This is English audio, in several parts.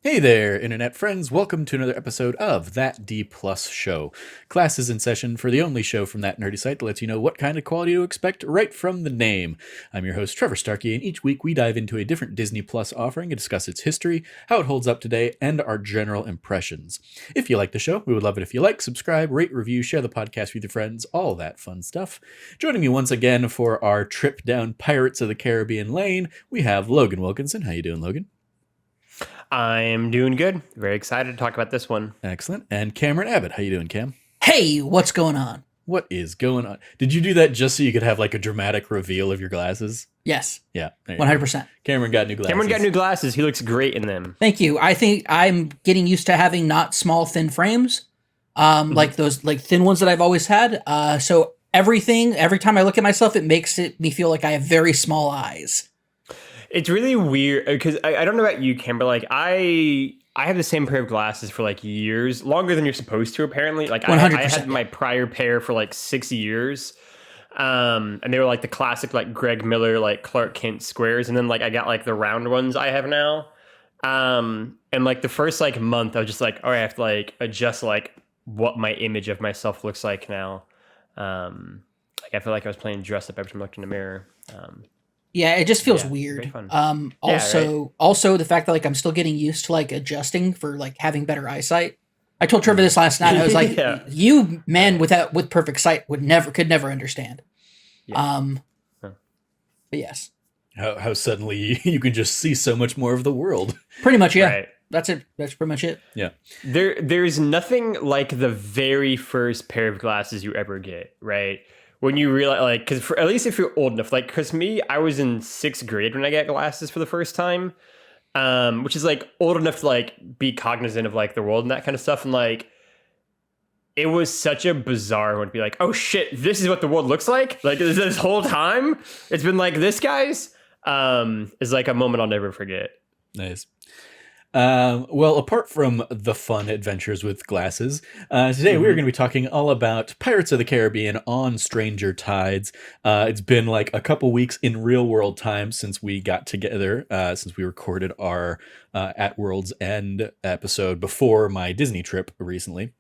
Hey there, internet friends. Welcome to another episode of That D Plus Show. Class is in session for the only show from that nerdy site that lets you know what kind of quality to expect right from the name. I'm your host, Trevor Starkey, and each week we dive into a different Disney Plus offering and discuss its history, how it holds up today, and our general impressions. If you like the show, we would love it if you like, subscribe, rate, review, share the podcast with your friends, all that fun stuff. Joining me once again for our trip down Pirates of the Caribbean lane, we have Logan Wilkinson. How you doing, Logan? I'm doing good. Very excited to talk about this one. Excellent. And Cameron Abbott. How you doing, Cam? Hey, what's going on? What is going on? Did you do that just so you could have like a dramatic reveal of your glasses? Yes. Yeah. 100%. Cameron got new glasses. Cameron got new glasses. He looks great in them. Thank you. I think I'm getting used to having not small, thin frames, like those like thin ones that I've always had. So every time I look at myself, it makes me feel like I have very small eyes. It's really weird because I don't know about you, Cam, but like I have the same pair of glasses for like years, longer than you're supposed to, apparently. Like I had my prior pair for like 6 years. And they were like the classic like Greg Miller, like Clark Kent squares. And then like I got like the round ones I have now. And like the first like month, I was just like, all right, I have to like adjust like what my image of myself looks like now. Like I feel like I was playing dress up every time I looked in the mirror. Yeah, it just feels weird. Also the fact that like I'm still getting used to like adjusting for like having better eyesight. I told Trevor this last night. I was like, "You man with perfect sight could never understand." Yeah. But yes. How suddenly you can just see so much more of the world. Pretty much, yeah. Right. That's it. That's pretty much it. Yeah. There's nothing like the very first pair of glasses you ever get, right? When you realize, like, because at least if you're old enough, like, because me, I was in 6th grade when I got glasses for the first time, which is like old enough to like be cognizant of like the world and that kind of stuff. And like, it was such a bizarre one to be like, oh shit, this is what the world looks like. Like this whole time, it's been like this, guys. Is like a moment I'll never forget. Nice. Well, apart from the fun adventures with glasses, today we're going to be talking all about Pirates of the Caribbean on Stranger Tides. It's been like a couple weeks in real world time since we got together, since we recorded our At World's End episode before my Disney trip recently.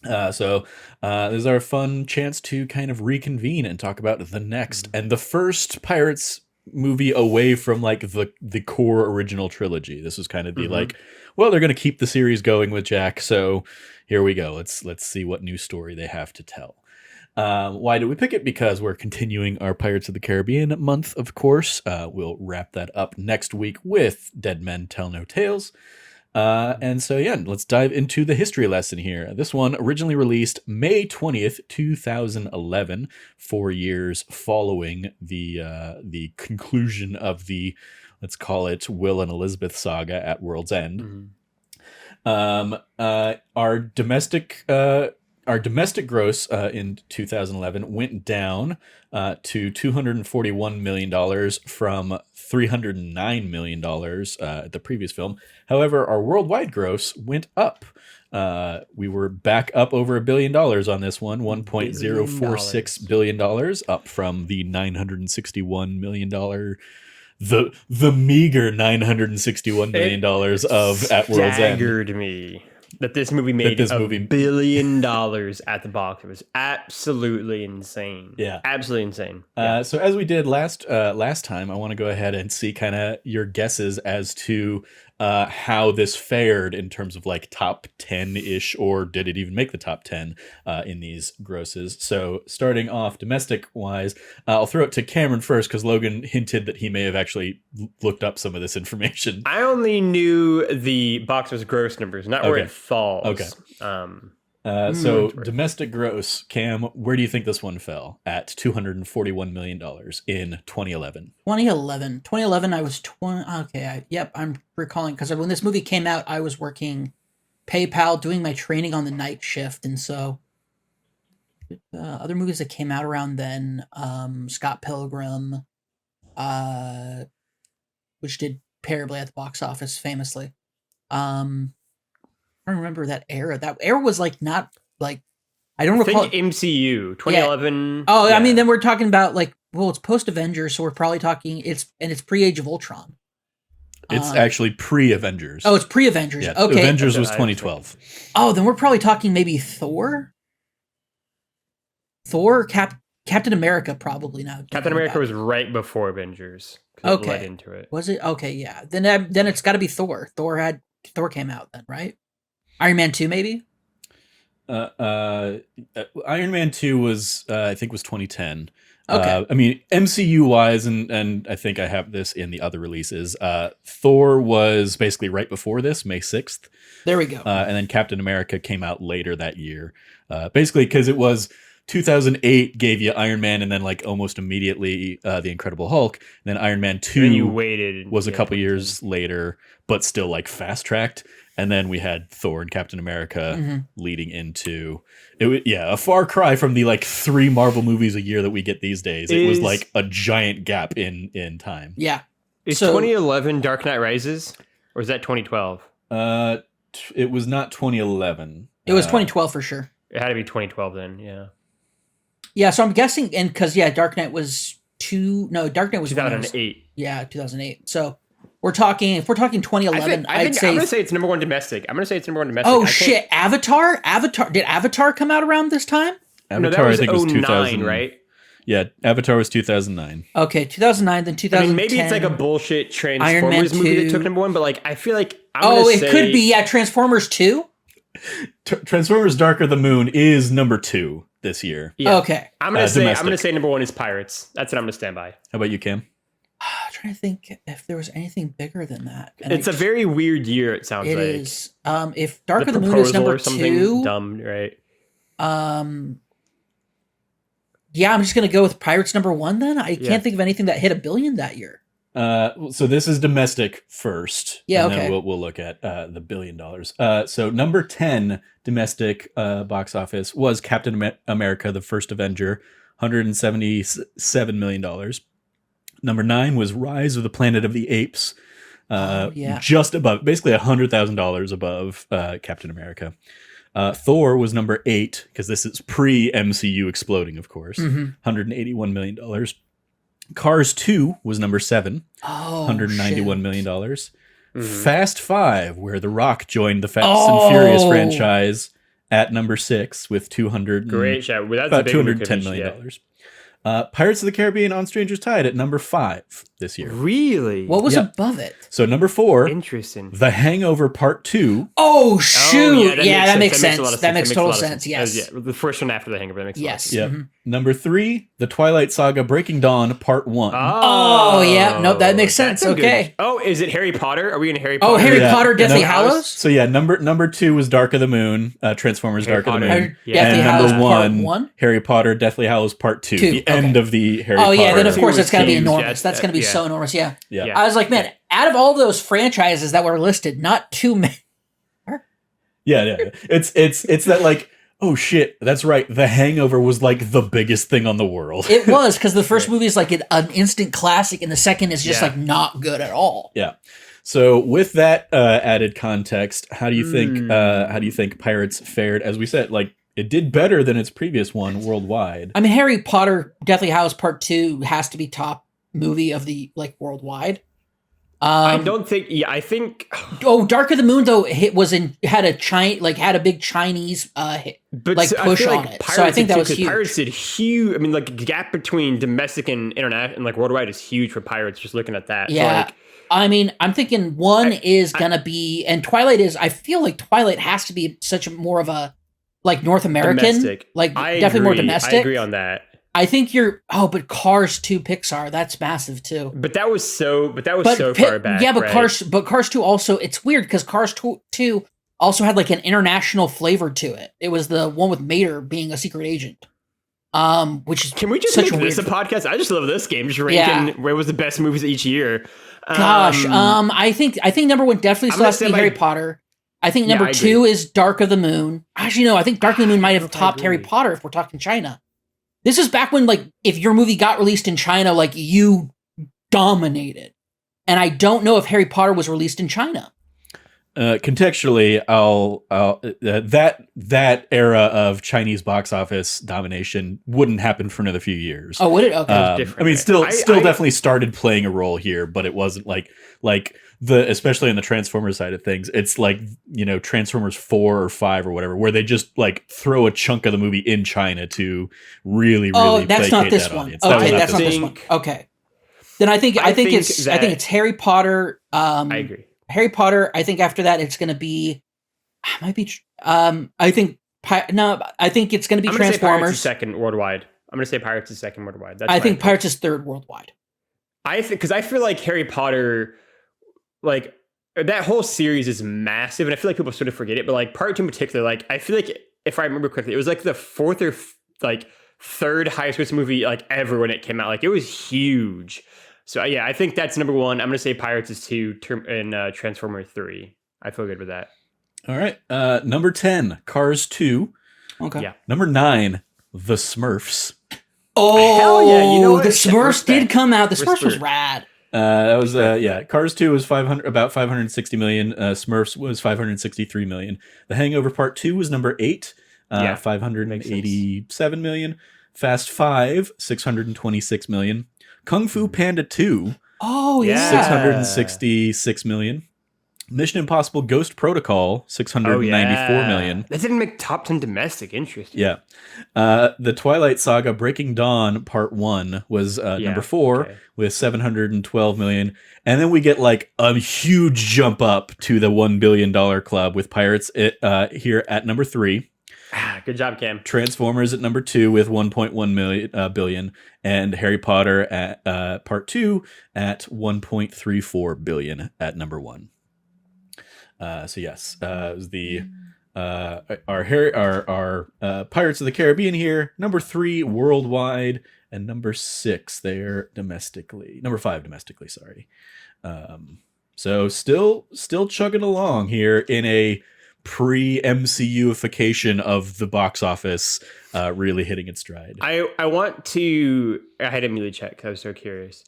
So this is our fun chance to kind of reconvene and talk about the next and the first Pirates movie away from like the core original trilogy. This was kind of the like, well, they're going to keep the series going with Jack, so here we go. Let's see what new story they have to tell. Why did we pick it? Because we're continuing our Pirates of the Caribbean month, of course. We'll wrap that up next week with Dead Men Tell No Tales. And so, yeah, let's dive into the history lesson here. This one originally released May 20th, 2011, 4 years following the conclusion of the, let's call it, Will and Elizabeth saga at World's End. Our domestic gross in 2011 went down to $241 million from $309 million at the previous film. However, our worldwide gross went up. We were back up over $1 billion on this one, $1.046 billion, up from the $961 million, the meager $961 million of At World's End. Staggered me that this movie made $1 billion at the box. It was absolutely insane. Yeah, absolutely insane. So as we did last time, I want to go ahead and see kind of your guesses as to how this fared in terms of like top 10-ish, or did it even make the top 10 in these grosses. So starting off domestic wise, I'll throw it to Cameron first because Logan hinted that he may have actually looked up some of this information. I only knew the box office gross numbers, not where it falls. Okay. So domestic gross, Cam, where do you think this one fell at $241 million in 2011? 2011, I was 20. Okay, I'm recalling because when this movie came out, I was working PayPal doing my training on the night shift. And so other movies that came out around then, Scott Pilgrim, which did terribly at the box office famously. I don't remember that era. That era was like not like I don't recall. Think MCU 2011. Yeah. Oh, yeah. I mean, then we're talking about like, well, it's post Avengers, so we're probably talking it's pre Age of Ultron. It's actually pre-Avengers. Oh, it's pre-Avengers. Yeah, okay. Avengers was 2012. Oh, then we're probably talking maybe Thor? Captain America probably now. Captain America was right before Avengers. Okay. It led into it. Was it? Okay, yeah. Then it's got to be Thor. Thor came out then, right? Iron Man 2 maybe? Iron Man 2 was I think was 2010. Okay. I mean, MCU wise, and I think I have this in the other releases. Thor was basically right before this, May 6th. There we go. And then Captain America came out later that year. Basically, because it was 2008 gave you Iron Man, and then like almost immediately The Incredible Hulk. And then Iron Man 2 and you waited, was a couple years later, but still like fast tracked. And then we had Thor and Captain America leading into it. A far cry from the like 3 Marvel movies a year that we get these days. It was like a giant gap in time. Yeah. Is 2011 Dark Knight Rises, or is that 2012? It was not 2011. It was 2012 for sure. It had to be 2012 then. Yeah. Yeah. So I'm guessing, and because Dark Knight was 2008. Yeah, 2008. So. If we're talking 2011, I'm going to say it's number 1 domestic. Oh, shit. Avatar? Did Avatar come out around this time? Avatar, I think, was 2009, right? Yeah, Avatar was 2009. Okay, 2009, then 2010. I mean, maybe it's like a bullshit Transformers movie that took number 1, but like, I feel like it could be, Transformers 2? Transformers Dark of the Moon is number 2 this year. Yeah. Okay. I'm going to say number 1 is Pirates. That's what I'm going to stand by. How about you, Cam? I'm trying to think if there was anything bigger than that. And it's a very weird year, it sounds like. It is. If Dark of the Moon is number 2... dumb, right? Yeah, I'm just going to go with Pirates number 1 then. I can't think of anything that hit $1 billion that year. So this is domestic first. Yeah, and okay. Then we'll look at the $1 billion. So number 10 domestic box office was Captain America, the First Avenger, $177 million. Number 9 was Rise of the Planet of the Apes, just above, basically $100,000 above Captain America. Thor was number 8, because this is pre-MCU exploding, of course, $181 million. Cars 2 was number 7, $191 million. Fast 5, where The Rock joined the Fast and Furious franchise, at number 6 with Great shout. About $210 million. Pirates of the Caribbean on Stranger's Tide at number 5 this year. Really? What was above it? So number 4, interesting. The Hangover Part 2. Oh shoot! That makes sense. That makes total sense. Yes. The first one after The Hangover. That makes sense. Yeah. Number 3, The Twilight Saga: Breaking Dawn Part 1. Oh yeah. Nope. That makes sense. Okay. Is it Harry Potter? Are we in Harry Potter? Oh, Harry Potter, Deathly Hallows. So number 2 was Dark of the Moon, Transformers: Dark of the Moon. Deathly Hallows number Part 1, Harry Potter, Deathly Hallows Part 2. The end of the Harry Potter. Oh yeah. Then of course it's got to be enormous. That's going to be so enormous. Yeah. I was like, man, out of all those franchises that were listed, not too many. Yeah. It's that like, oh shit, that's right. The Hangover was like the biggest thing on the world. It was, because the first movie is like an instant classic, and the second is just like not good at all. Yeah. So with that added context, how do you think Pirates fared? As we said, like, it did better than its previous one worldwide. I mean, Harry Potter, Deathly Hallows Part 2 has to be top movie of the like worldwide. I don't think. Yeah, I think. Oh, Dark of the Moon though had a big Chinese push on it. So I think that was huge. Pirates did huge. I mean, like, the gap between domestic and international and like worldwide is huge for Pirates. Just looking at that. Yeah. So, like, I mean, I'm thinking one is gonna be, and Twilight is. I feel like Twilight has to be such more of a like North American, domestic. Like definitely more domestic. I agree on that. I think but Cars 2 Pixar, that's massive too. But that was so far back. Yeah, but right? Cars 2 also, it's weird because Cars 2 also had like an international flavor to it. It was the one with Mater being a secret agent. Which is, can we just make this a podcast? I just love this game. Just ranking where was the best movies each year. I think number 1 definitely still has to be Harry Potter. I think number 2 is Dark of the Moon. Actually, no, I think Dark of the Moon might have topped Harry Potter if we're talking China. This is back when, like, if your movie got released in China, like, you dominated. And I don't know if Harry Potter was released in China. Contextually, that era of Chinese box office domination wouldn't happen for another few years. Oh, would it? Okay. I mean, still definitely started playing a role here, but it wasn't like especially on the Transformers side of things, it's like, Transformers 4 or 5 or whatever, where they just like throw a chunk of the movie in China to really that's not placate this that one. audience. Okay, that's not this one. Okay. Then I think it's Harry Potter. I agree. Harry Potter. I think after that it's going to be, I think it's going to be Transformers. Pirates is second worldwide. I'm going to say Pirates is second worldwide. I think Pirates is third worldwide. I think because I feel like Harry Potter, like that whole series is massive, and I feel like people sort of forget it. But like Part 2 in particular, like I feel like if I remember correctly, it was like the fourth or third highest grossing movie like ever when it came out. Like it was huge. So yeah, I think that's number one. I'm going to say Pirates is 2 and Transformers 3. I feel good with that. All right. Number 10, Cars 2. Okay. Yeah. Number 9, The Smurfs. Oh, hell yeah. You know what? The Smurfs did come out. The Smurfs was rad. That was Cars 2 was about 560 million. Smurfs was 563 million. The Hangover Part 2 was number 8, 587 million. Fast 5, 626 million. Kung Fu Panda 2, 666 million. Mission Impossible Ghost Protocol, 694 million. That didn't make top 10 domestic. Interesting. Yeah. The Twilight Saga Breaking Dawn Part 1 was number 4 with 712 million. And then we get like a huge jump up to the $1 billion club with Pirates here at number 3. Good job, Cam. Transformers at number 2 with 1.1 billion, and Harry Potter at Part 2 at 1.34 billion at number 1. So yes, it was the our Pirates of the Caribbean here, number 3 worldwide, and number 6 there domestically. Number 5 domestically, sorry. So still chugging along here in a pre-MCU-ification of the box office, really hitting its stride. I had to immediately check. I was so curious.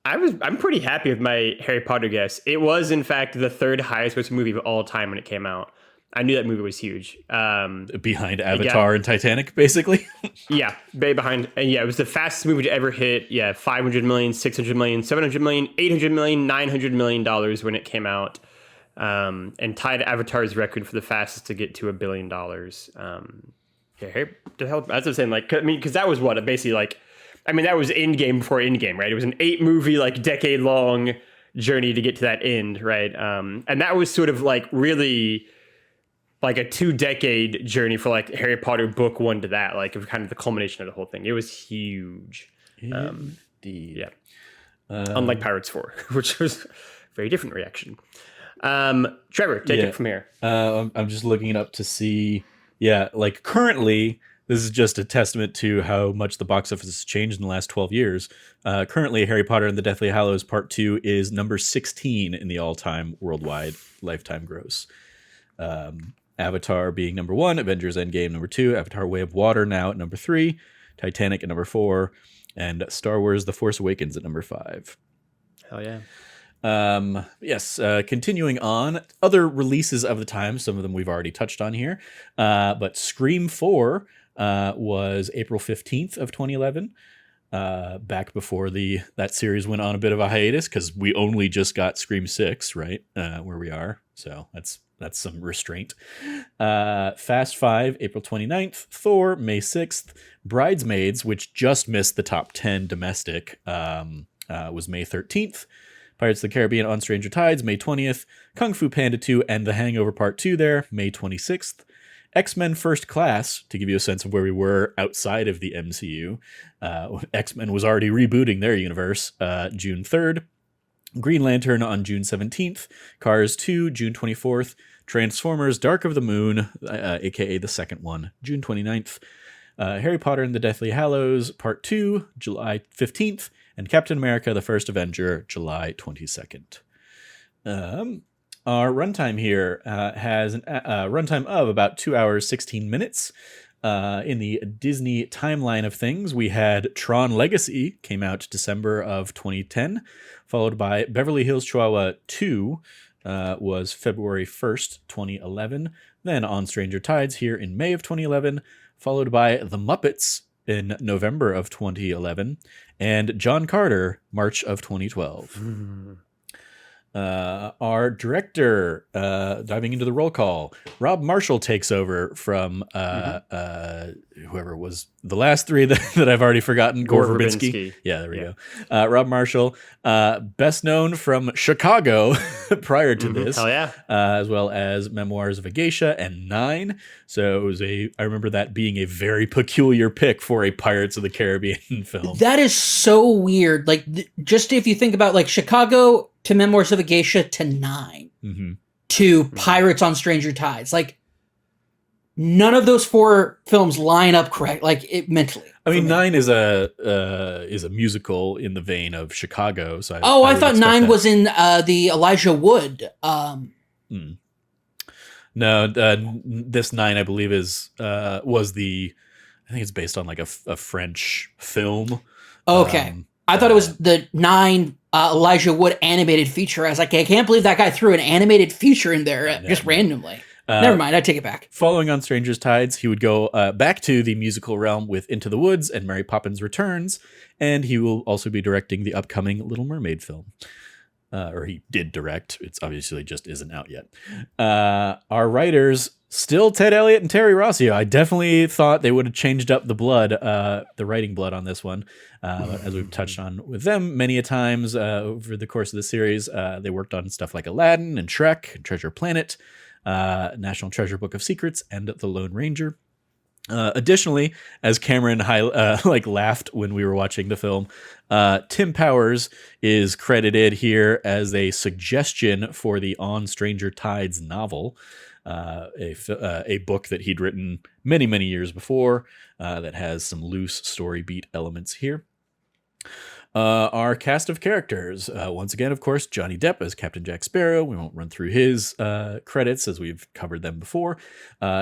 I'm pretty happy with my Harry Potter guess. It was, in fact, the third highest grossing movie of all time when it came out. I knew that movie was huge. Behind Avatar and Titanic, basically. Yeah, behind. It was the fastest movie to ever hit. Yeah, 500 million, 600 million, 700 million, 800 million, 900 million dollars when it came out. And tied Avatar's record for the fastest to get to $1 billion. As I was saying, like, I mean, because that was basically like, I mean, that was Endgame before Endgame, right? It was an 8-movie, like, decade-long journey to get to that end, right? And that was sort of like really like a 2-decade journey for like Harry Potter book 1 to that, like kind of the culmination of the whole thing. It was huge. Indeed. Yeah. Unlike Pirates 4, which was a very different reaction. Trevor, take it from here. I'm just looking it up to see. Yeah, like currently, this is just a testament to how much the box office has changed in the last 12 years. Currently, Harry Potter and the Deathly Hallows Part 2 is number 16 in the all-time worldwide lifetime gross. Avatar being number 1, Avengers Endgame number 2, Avatar Way of Water now at number 3, Titanic at number 4, and Star Wars The Force Awakens at number 5. Hell yeah. Continuing on, other releases of the time, some of them we've already touched on here, but Scream 4 was April 15th of 2011, back before that series went on a bit of a hiatus, because we only just got Scream 6, right, where we are, so that's some restraint. Fast 5, April 29th, Thor, May 6th, Bridesmaids, which just missed the top 10 domestic, was May 13th, Pirates of the Caribbean on Stranger Tides, May 20th. Kung Fu Panda 2 and The Hangover Part 2 there, May 26th. X-Men First Class, to give you a sense of where we were outside of the MCU. X-Men was already rebooting their universe, June 3rd. Green Lantern on June 17th. Cars 2, June 24th. Transformers Dark of the Moon, a.k.a. the second one, June 29th. Harry Potter and the Deathly Hallows Part 2, July 15th. And Captain America, the First Avenger, July 22nd. Our runtime here has a runtime of about 2 hours, 16 minutes. In the Disney timeline of things, we had Tron Legacy, came out December of 2010, followed by Beverly Hills Chihuahua 2, was February 1st, 2011. Then On Stranger Tides here in May of 2011, followed by The Muppets in November of 2011, and John Carter, March of 2012. Our director, diving into the roll call, Rob Marshall takes over from whoever was the last three that I've already forgotten. Gore Verbinski. Yeah, there we go. Rob Marshall, best known from Chicago prior to this. Hell yeah. As well as Memoirs of a Geisha and Nine. So it was I remember that being a very peculiar pick for a Pirates of the Caribbean film. That is so weird. Like, just if you think about like Chicago to Memoirs of a Geisha to Nine to Pirates on Stranger Tides, like none of those four films line up correct, like it mentally. I mean, Nine is a musical in the vein of Chicago. So I thought Nine was in the Elijah Wood. No, this Nine, I believe, was the. I think it's based on like a French film. Okay, I thought it was the Nine Elijah Wood animated feature. I was like, I can't believe that guy threw an animated feature in there just randomly. Never mind, I take it back. Following on Stranger's Tides, he would go back to the musical realm with Into the Woods and Mary Poppins Returns, and he will also be directing the upcoming Little Mermaid film. Or he did direct. It's obviously just isn't out yet. Our writers, still Ted Elliott and Terry Rossio. I definitely thought they would have changed up the blood, the writing blood on this one. As we've touched on with them many a times over the course of the series. They worked on stuff like Aladdin and Shrek, and Treasure Planet, National Treasure Book of Secrets, and The Lone Ranger. Additionally, as Cameron laughed when we were watching the film, Tim Powers is credited here as a suggestion for the On Stranger Tides novel, a book that he'd written many, many years before that has some loose story beat elements here. Our cast of characters, once again, of course, Johnny Depp as Captain Jack Sparrow. We won't run through his credits as we've covered them before.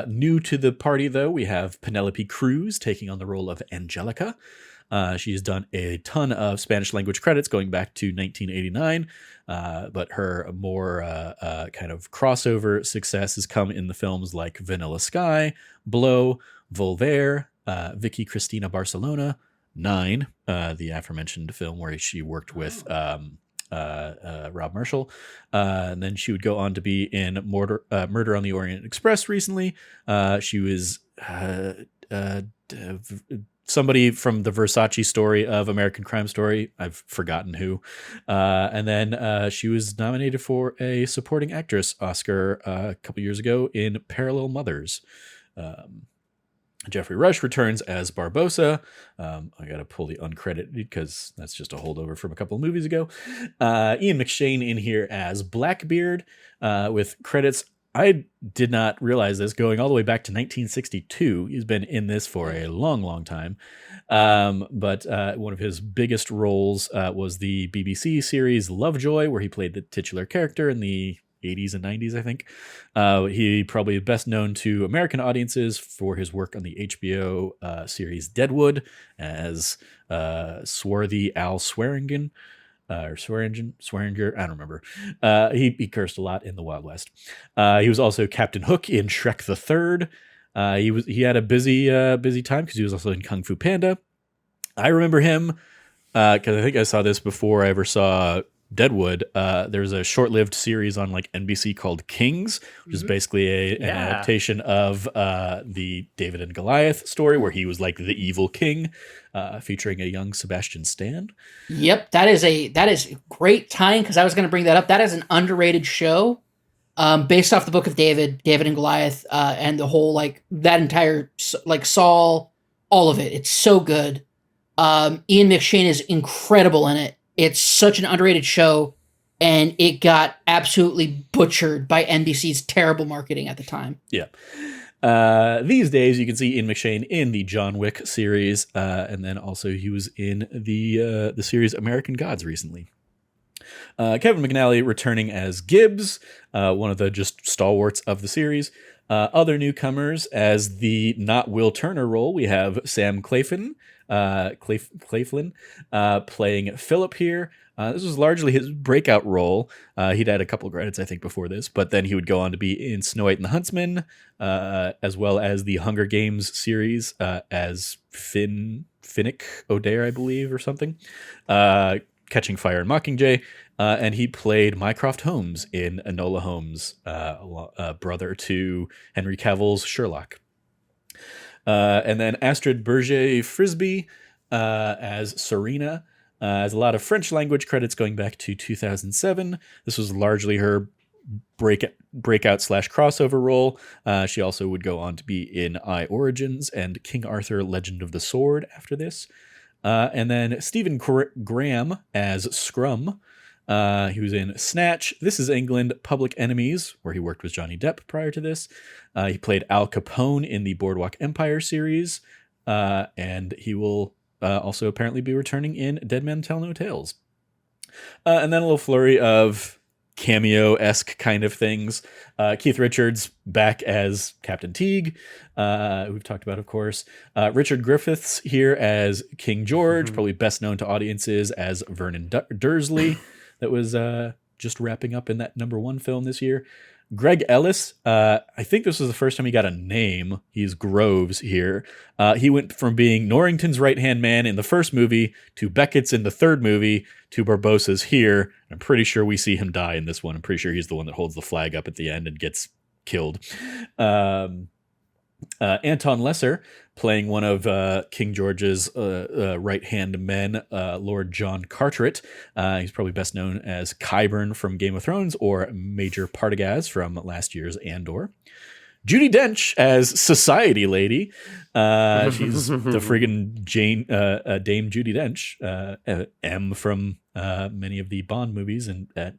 New to the party, though, we have Penelope Cruz taking on the role of Angelica. She's done a ton of Spanish language credits going back to 1989, but her more kind of crossover success has come in the films like Vanilla Sky, Blow, Voltaire, Vicky Cristina Barcelona, Nine, the aforementioned film where she worked with Rob Marshall. And then she would go on to be in Murder on the Orient Express recently. She was somebody from the Versace story of American Crime Story. I've forgotten who. And then she was nominated for a supporting actress Oscar a couple years ago in Parallel Mothers. Jeffrey Rush returns as Barbossa. I got to pull the uncredited because that's just a holdover from a couple of movies ago. Ian McShane in here as Blackbeard with credits. I did not realize this going all the way back to 1962. He's been in this for a long, long time. But one of his biggest roles was the BBC series Lovejoy, where he played the titular character in the 80s and 90s, I think. He probably best known to American audiences for his work on the HBO series Deadwood as swarthy Al Swearingen. Or Swearinger, I don't remember. He cursed a lot in the Wild West. He was also Captain Hook in Shrek the Third. He had a busy time because he was also in Kung Fu Panda. I remember him because I think I saw this before I ever saw Deadwood. There's a short-lived series on like NBC called Kings, which is basically an adaptation of the David and Goliath story where he was like the evil king, featuring a young Sebastian Stan. Yep, that is great time because I was going to bring that up. That is an underrated show, based off the book of David and Goliath, and the whole like that entire like Saul, all of it. It's so good. Ian McShane is incredible in it. It's such an underrated show, and it got absolutely butchered by NBC's terrible marketing at the time. Yeah. These days, you can see Ian McShane in the John Wick series, and then also he was in the series American Gods recently. Kevin McNally returning as Gibbs, one of the just stalwarts of the series. Other newcomers as the not Will Turner role, we have Sam Claflin, playing Philip here. This was largely his breakout role. He'd had a couple of credits, I think, before this, but then he would go on to be in Snow White and the Huntsman, as well as the Hunger Games series as Finnick O'Dare, I believe, or something. Catching Fire and Mockingjay. and he played Mycroft Holmes in Enola Holmes, brother to Henry Cavill's Sherlock. And then Astrid Berger-Frisbee as Serena. Has a lot of French language credits going back to 2007. This was largely her breakout / crossover role. She also would go on to be in I Origins and King Arthur Legend of the Sword after this. And then Stephen Graham as Scrum. He was in Snatch, This Is England, Public Enemies, where he worked with Johnny Depp prior to this. He played Al Capone in the Boardwalk Empire series. And he will also apparently be returning in Dead Men Tell No Tales. And then a little flurry of cameo-esque kind of things. Keith Richards back as Captain Teague, we've talked about, of course. Richard Griffiths here as King George, probably best known to audiences as Vernon Dursley, that was just wrapping up in that #1 film this year. Greg Ellis, I think this was the first time he got a name. He's Groves here. He went from being Norrington's right-hand man in the first movie to Beckett's in the third movie to Barbossa's here. I'm pretty sure we see him die in this one. I'm pretty sure he's the one that holds the flag up at the end and gets killed. Anton Lesser playing one of King George's right-hand men, Lord John Carteret. He's probably best known as Qyburn from Game of Thrones or Major Partagaz from last year's Andor. Judi Dench as Society Lady. She's the friggin' Dame Judi Dench, M from many of the Bond movies, and at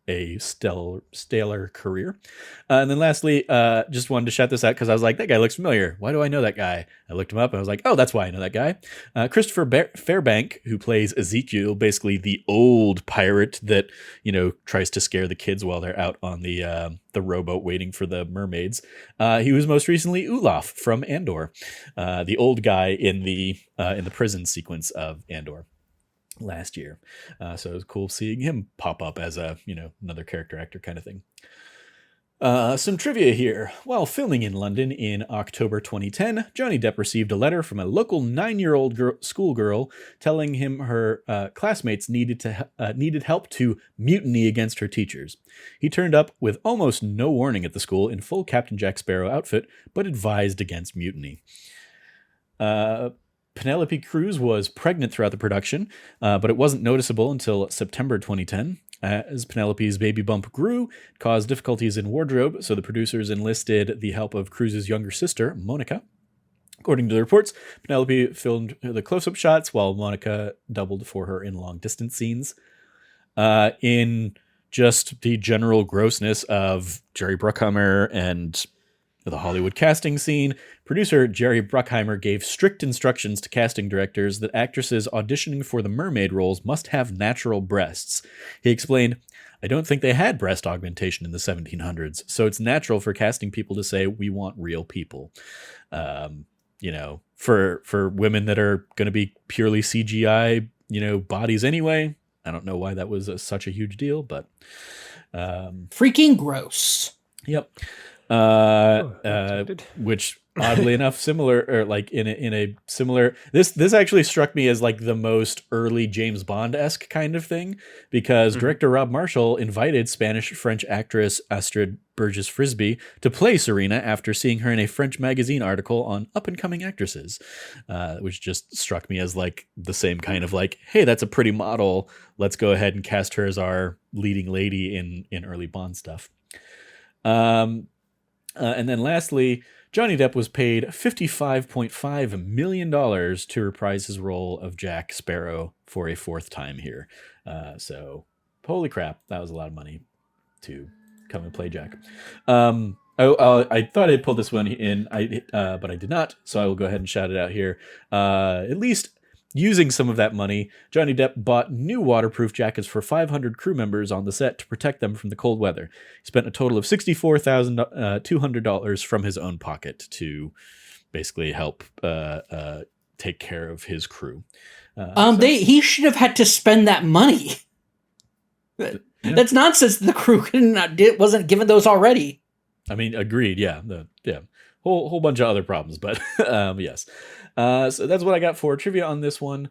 a stellar career. And then lastly, just wanted to shout this out because I was like, that guy looks familiar. Why do I know that guy? I looked him up and I was like, oh, that's why I know that guy. Christopher Fairbank, who plays Ezekiel, basically the old pirate that tries to scare the kids while they're out on the rowboat waiting for the mermaids. He was most recently Olaf from Andor, the old guy in the prison sequence of Andor last year. So it was cool seeing him pop up as a another character actor kind of thing. Some trivia here. While filming in London in October 2010, Johnny Depp received a letter from a local 9-year-old schoolgirl telling him her classmates needed help to mutiny against her teachers. He turned up with almost no warning at the school in full Captain Jack Sparrow outfit, but advised against mutiny. Penelope Cruz was pregnant throughout the production, but it wasn't noticeable until September 2010. As Penelope's baby bump grew, it caused difficulties in wardrobe, so the producers enlisted the help of Cruz's younger sister, Monica. According to the reports, Penelope filmed the close-up shots while Monica doubled for her in long-distance scenes. In just the general grossness of Jerry Bruckheimer and the Hollywood casting scene, producer Jerry Bruckheimer gave strict instructions to casting directors that actresses auditioning for the mermaid roles must have natural breasts. He explained, I don't think they had breast augmentation in the 1700s, so it's natural for casting people to say, we want real people. For women that are going to be purely CGI, bodies anyway. I don't know why that was such a huge deal, but... freaking gross. Yep. Which oddly enough, similar, or like in a similar, this actually struck me as like the most early James Bond-esque kind of thing, because director Rob Marshall invited Spanish-French actress Astrid Burgess-Frisbee to play Serena after seeing her in a French magazine article on up-and-coming actresses, which just struck me as like the same kind of like, hey, that's a pretty model. Let's go ahead and cast her as our leading lady in early Bond stuff. And then lastly, Johnny Depp was paid $55.5 million to reprise his role of Jack Sparrow for a fourth time here. So, holy crap, that was a lot of money to come and play Jack. I thought I'd pull this one in, but I did not, so I will go ahead and shout it out here. At least using some of that money, Johnny Depp bought new waterproof jackets for 500 crew members on the set to protect them from the cold weather. He spent a total of $64,200 from his own pocket to basically help take care of his crew. He should have had to spend that money. That's nonsense. The crew wasn't given those already. I mean, agreed. Yeah, whole bunch of other problems, but yes. So that's what I got for trivia on this one.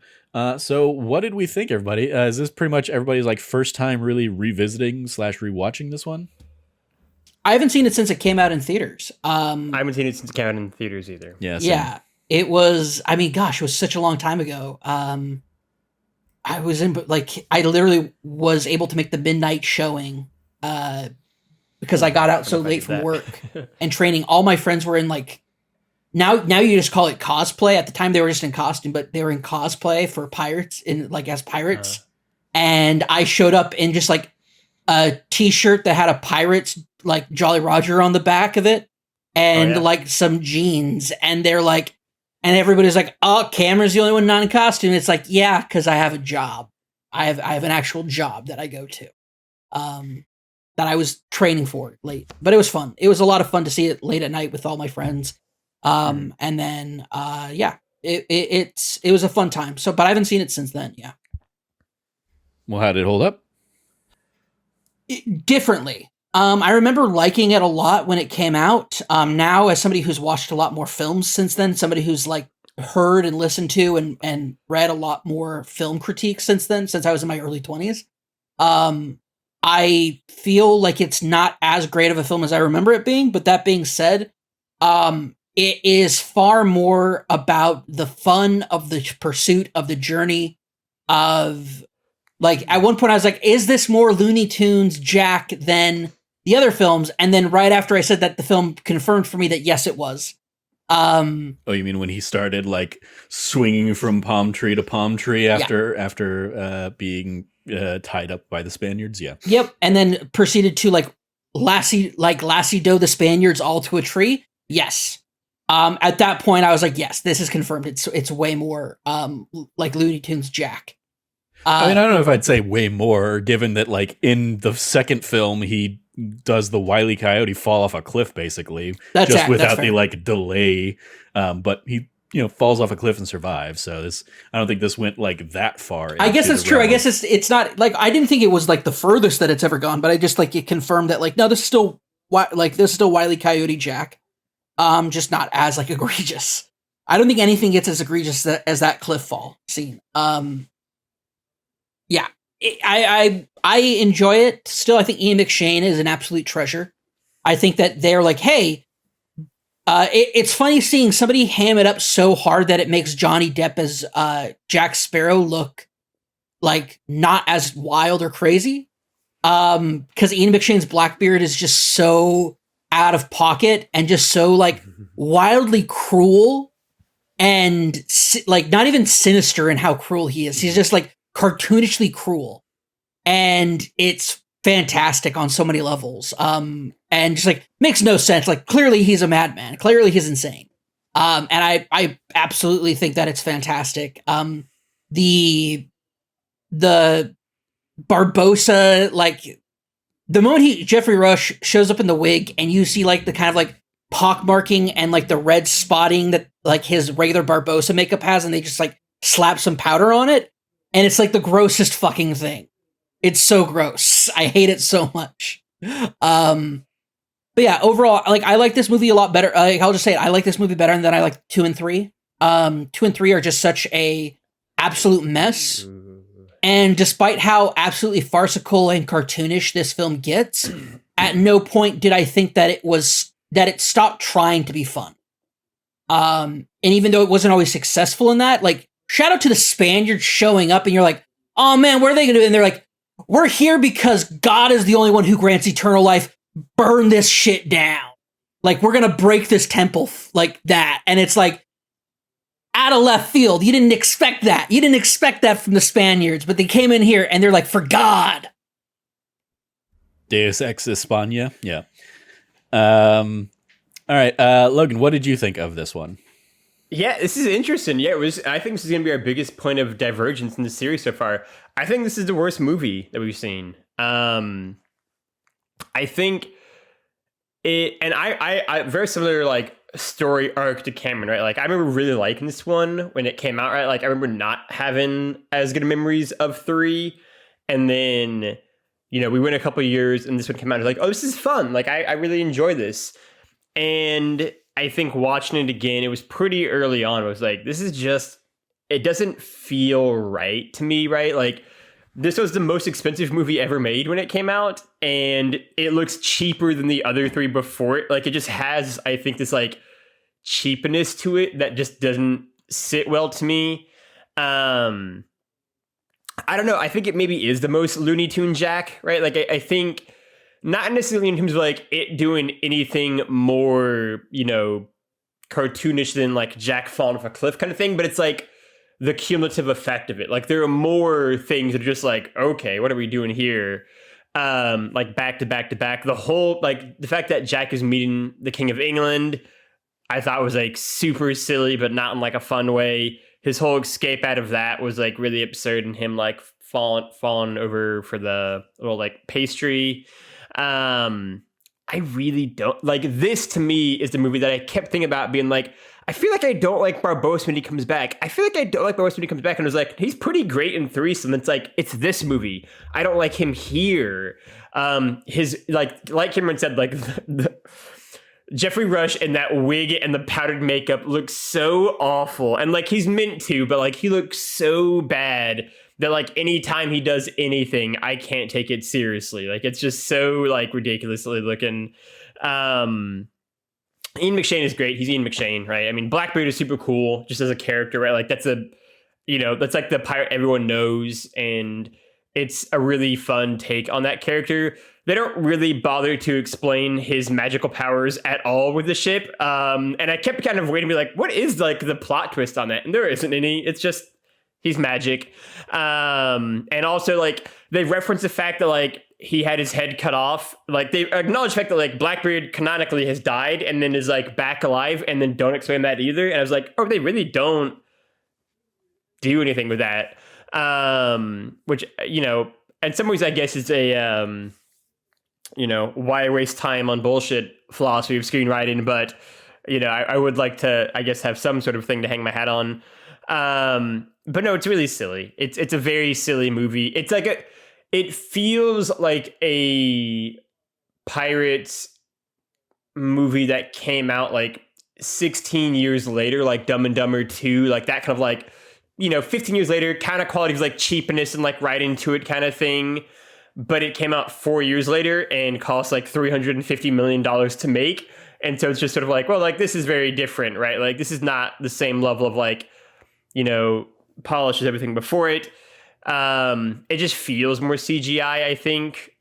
So what did we think, everybody? Is this pretty much everybody's like first time really revisiting / rewatching this one? I haven't seen it since it came out in theaters. I haven't seen it since it came out in theaters either. Yeah, same. Yeah, it was. I mean, gosh, it was such a long time ago. I was in, like, I literally was able to make the midnight showing because I got out so late from work and training. All my friends were in like now you just call it cosplay. At the time, they were just in costume, but they were in cosplay for pirates as pirates. And I showed up in just like a t-shirt that had a pirate's like Jolly Roger on the back of it and like some jeans. And they're like, and everybody's like, oh, Cameron's the only one not in costume. It's like, yeah, because I have a job. I have an actual job that I go to. That I was training for late. But it was fun. It was a lot of fun to see it late at night with all my friends. And then it was a fun time. So but I haven't seen it since then, yeah. Well, how did it hold up? Differently. I remember liking it a lot when it came out. Now, as somebody who's watched a lot more films since then, somebody who's like heard and listened to and read a lot more film critiques since then, since I was in my early 20s, I feel like it's not as great of a film as I remember it being. But that being said, it is far more about the fun of the pursuit of the journey of. Like, at one point I was like, is this more Looney Tunes Jack than the other films? And then right after I said that, the film confirmed for me that yes, it was. Oh, you mean when he started like swinging from palm tree to palm tree after being tied up by the Spaniards? Yeah. Yep. And then proceeded to like Lassie Do the Spaniards all to a tree. Yes. At that point I was like, yes, this is confirmed. It's way more like Looney Tunes Jack. I mean, I don't know if I'd say way more, given that, like, in the second film, he does the Wile E. Coyote fall off a cliff, basically, without the, like, delay. But he, falls off a cliff and survives. So I don't think this went, like, that far. I guess that's true. I guess it's not, like, I didn't think it was, like, the furthest that it's ever gone, but I just, like, it confirmed that, like, no, this is still Wile E. Coyote Jack. Just not as, like, egregious. I don't think anything gets as egregious as that cliff fall scene. Yeah, I enjoy it still. I think Ian McShane is an absolute treasure. I think that they're like, hey, it's funny seeing somebody ham it up so hard that it makes Johnny Depp as Jack Sparrow look like not as wild or crazy. Because Ian McShane's Blackbeard is just so out of pocket and just so like wildly cruel and like not even sinister in how cruel he is. He's just like cartoonishly cruel, and it's fantastic on so many levels. And just like makes no sense. Like clearly he's a madman. Clearly he's insane. And I absolutely think that it's fantastic. The Barbossa, like the moment Jeffrey Rush shows up in the wig, and you see like the kind of like pockmarking and like the red spotting that like his regular Barbossa makeup has, and they just like slap some powder on it. And it's like the grossest fucking thing. It's so gross. I hate it so much. But yeah, overall, like I like this movie a lot better. Like, I'll just say it. I like this movie better than I like 2 and 3. 2 and 3 are just such a absolute mess. And despite how absolutely farcical and cartoonish this film gets, at no point did I think that it stopped trying to be fun. And even though it wasn't always successful in that, like, shout out to the Spaniards showing up, and you're like, oh man, what are they going to do? And they're like, we're here because God is the only one who grants eternal life. Burn this shit down. Like, we're going to break this temple like that. And it's like, out of left field. You didn't expect that. You didn't expect that from the Spaniards, but they came in here and they're like, for God. Deus Ex España. Yeah. All right. Logan, what did you think of this one? Yeah, this is interesting. Yeah, I think this is going to be our biggest point of divergence in the series so far. I think this is the worst movie that we've seen. I think it, and I very similar like story arc to Cameron, right? Like I remember really liking this one when it came out, right? Like I remember not having as good memories of 3, and then we went a couple of years and this one came out. I was like, oh, this is fun. Like I really enjoy this. And I think watching it again, it was pretty early on. It was like, this is just, it doesn't feel right to me, right? Like, this was the most expensive movie ever made when it came out, and it looks cheaper than the other three before it. Like, it just has, I think, this like cheapness to it that just doesn't sit well to me. I don't know. I think it maybe is the most Looney Tune Jack, right? Like, I think not necessarily in terms of like it doing anything more, you know, cartoonish than like Jack falling off a cliff kind of thing, but it's like the cumulative effect of it. Like, there are more things that are just like, okay, what are we doing here? Like back to back to back. The whole, like, the fact that Jack is meeting the King of England, I thought was like super silly, but not in like a fun way. His whole escape out of that was like really absurd, and him like falling over for the little like pastry. I really don't like this. To me, is the movie that I kept thinking about being like, I feel like I don't like Barbossa when he comes back. I feel like I don't like Barbossa when he comes back. And I was like, he's pretty great in Threesome. It's like, it's this movie. I don't like him here. His like Cameron said, like the Jeffrey Rush and that wig and the powdered makeup looks so awful. And like, he's meant to, but like, he looks so bad that like anytime he does anything, I can't take it seriously. Like, it's just so like ridiculously looking. Ian McShane is great. He's Ian McShane, right? I mean, Blackbeard is super cool just as a character, right? Like, that's that's like the pirate everyone knows, and it's a really fun take on that character. They don't really bother to explain his magical powers at all with the ship. And I kept kind of waiting to be like, what is like the plot twist on that? And there isn't any. It's just he's magic. And also like they reference the fact that like he had his head cut off. Like, they acknowledge the fact that like Blackbeard canonically has died and then is like back alive, and then don't explain that either. And I was like, oh, they really don't do anything with that. Which, you know, in some ways I guess is a, why waste time on bullshit philosophy of screenwriting. But, you know, I would like to, I guess, have some sort of thing to hang my hat on. But no, it's really silly. It's a very silly movie. It's like it feels like a Pirates movie that came out like 16 years later, like Dumb and Dumber 2, like that kind of like, 15 years later, kind of quality of like cheapness and like right into it kind of thing. But it came out 4 years later and cost like $350 million to make. And so it's just sort of like, well, like, this is very different, right? Like, this is not the same level of like, polish as everything before it. It just feels more CGI, I think.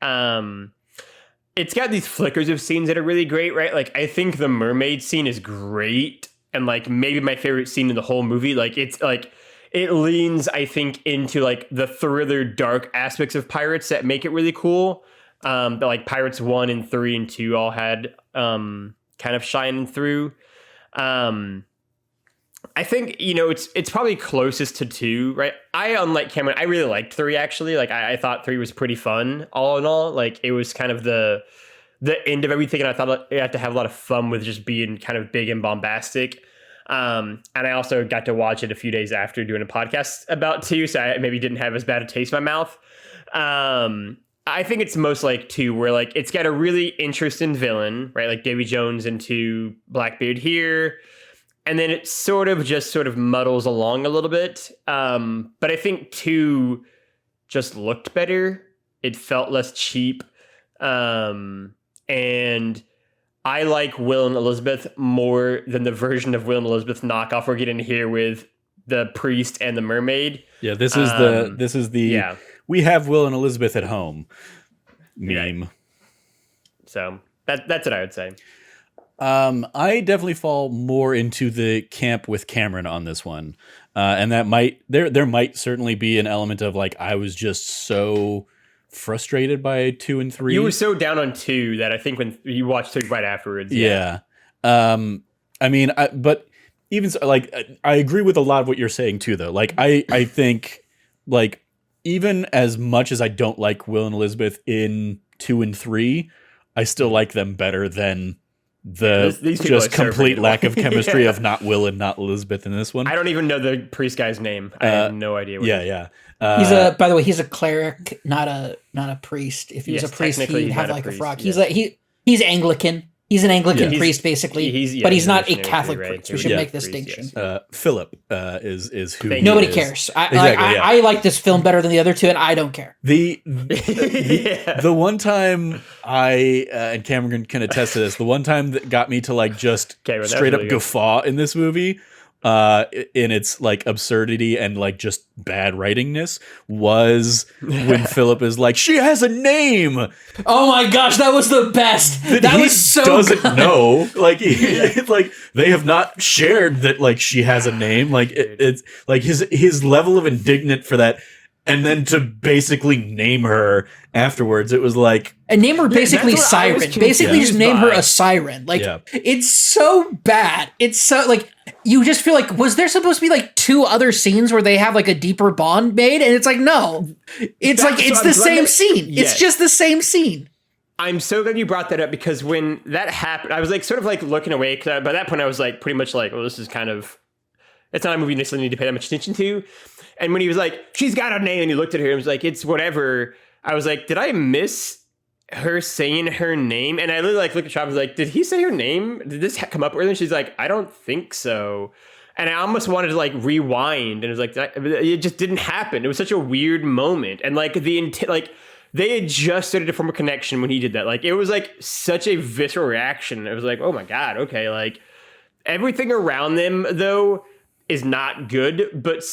It's got these flickers of scenes that are really great, right? Like, I think the mermaid scene is great, and like maybe my favorite scene in the whole movie. Like, it's like it leans, I think, into like the thriller dark aspects of Pirates that make it really cool. That like Pirates 1 and 3 and 2 all had kind of shining through. I think, it's probably closest to 2, right? Unlike Cameron, I really liked 3, actually. Like, I thought 3 was pretty fun, all in all. Like, it was kind of the end of everything, and I thought I had to have a lot of fun with just being kind of big and bombastic. And I also got to watch it a few days after doing a podcast about 2, so I maybe didn't have as bad a taste in my mouth. I think it's most like 2, where like it's got a really interesting villain, right? Like Davy Jones into Blackbeard here. And then it sort of muddles along a little bit. But I think 2 just looked better. It felt less cheap. And I like Will and Elizabeth more than the version of Will and Elizabeth knockoff we're getting here with the priest and the mermaid. Yeah, this is the we have Will and Elizabeth at home meme. Right. So that's what I would say. I definitely fall more into the camp with Cameron on this one. And that there might certainly be an element of like, I was just so frustrated by 2 and 3. You were so down on 2 that I think when you watched 3 right afterwards. Yeah. I mean, but even so, like, I agree with a lot of what you're saying too, though. Like, I think like, even as much as I don't like Will and Elizabeth in 2 and 3, I still like them better than these just complete lack of chemistry of not Will and not Elizabeth in this one. I don't even know the priest guy's name. I have no idea. Yeah. He's by the way, he's a cleric, not a priest. If he was a priest, he'd have like a frog. He's Anglican. He's an Anglican priest, basically, but he's not a Catholic right? priest. We should make this distinction. Philip is who nobody cares. I like this film better than the other two, and I don't care. The one time and Cameron can attest to this, the one time that got me to like just straight up guffaw in this movie, in its like absurdity and like just bad writingness, was when Philip is like, she has a name. Oh my gosh, that was the best. That was so doesn't good. know, like like they have not shared that like she has a name. Like it's like his level of indignant for that. And then to basically name her afterwards, it was like... And name her basically Siren. Basically just name her a Siren. Like, it's so bad. It's so, like, you just feel like, was there supposed to be, like, 2 other scenes where they have, like, a deeper bond made? And it's like, no. It's like, it's the same scene. It's just the same scene. I'm so glad you brought that up, because when that happened, I was, like, sort of, like, looking away. Cause by that point, I was, like, pretty much like, oh, this is kind of... It's not a movie you necessarily need to pay that much attention to. And when he was like, she's got a name, and he looked at her and was like, it's whatever. I was like, did I miss her saying her name? And I literally like looked at Trevor and was like, did he say her name? Did this come up earlier? And she's like, I don't think so. And I almost wanted to like rewind, and it was like, it just didn't happen. It was such a weird moment. And like they had just started to form a connection when he did that. Like it was like such a visceral reaction. It was like, oh my God, okay. Like everything around them though is not good, but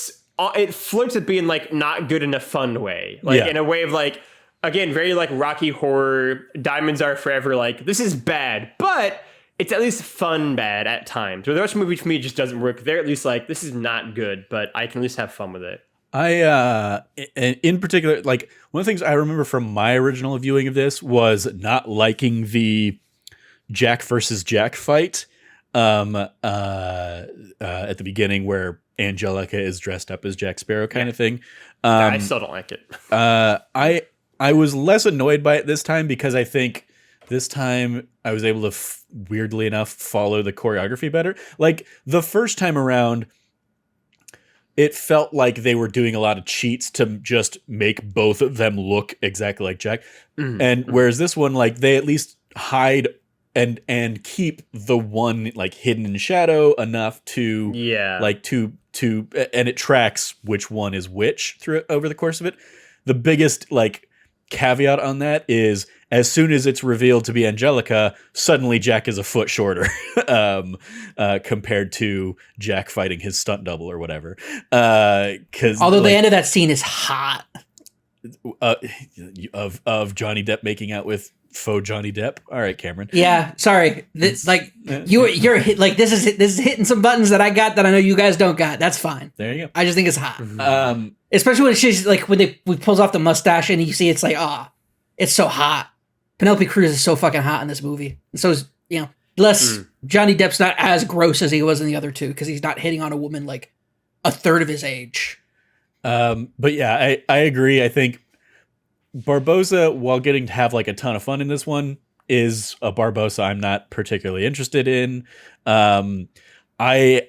it flirts at being like not good in a fun way, like in a way of like, again, very like Rocky Horror, Diamonds Are Forever. Like this is bad, but it's at least fun bad at times. Where the rest of the movie for me just doesn't work. They're at least like, this is not good, but I can at least have fun with it. In particular, like one of the things I remember from my original viewing of this was not liking the Jack versus Jack fight. At the beginning where Angelica is dressed up as Jack Sparrow kind of thing. I still don't like it. I was less annoyed by it this time because I think this time I was able to weirdly enough follow the choreography better. Like the first time around, it felt like they were doing a lot of cheats to just make both of them look exactly like Jack. Mm-hmm. And whereas this one, like they at least hide and keep the one like hidden in shadow enough to like to and it tracks which one is which through over the course of it. The biggest like caveat on that is as soon as it's revealed to be Angelica, suddenly Jack is a foot shorter compared to Jack fighting his stunt double or whatever. Because although the end of that scene is hot of Johnny Depp making out with faux Johnny Depp. All right, Cameron. Yeah, sorry. This, like you're like this is hitting some buttons that I got that I know you guys don't got. That's fine. There you go. I just think it's hot. Especially when she's like when we pulls off the mustache and you see it's like it's so hot. Penelope Cruz is so fucking hot in this movie. And so is Johnny Depp's not as gross as he was in the other two because he's not hitting on a woman like a third of his age. But yeah, I agree. I think Barbosa, while getting to have like a ton of fun in this one, is a Barbosa I'm not particularly interested in. I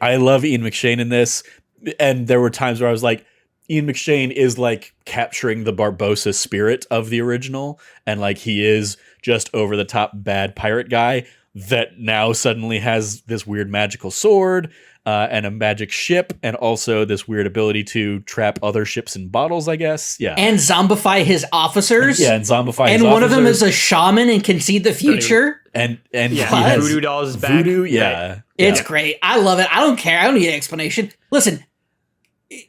love Ian McShane in this, and there were times where I was like, Ian McShane is like capturing the Barbosa spirit of the original, and like he is just over the top bad pirate guy that now suddenly has this weird magical sword and a magic ship, and also this weird ability to trap other ships in bottles, I guess. Yeah. And zombify his officers. Yeah, and zombify his officers. And one of them is a shaman and can see the future. And voodoo dolls is back. Voodoo, yeah. Right. It's great. I love it. I don't care. I don't need an explanation. Listen,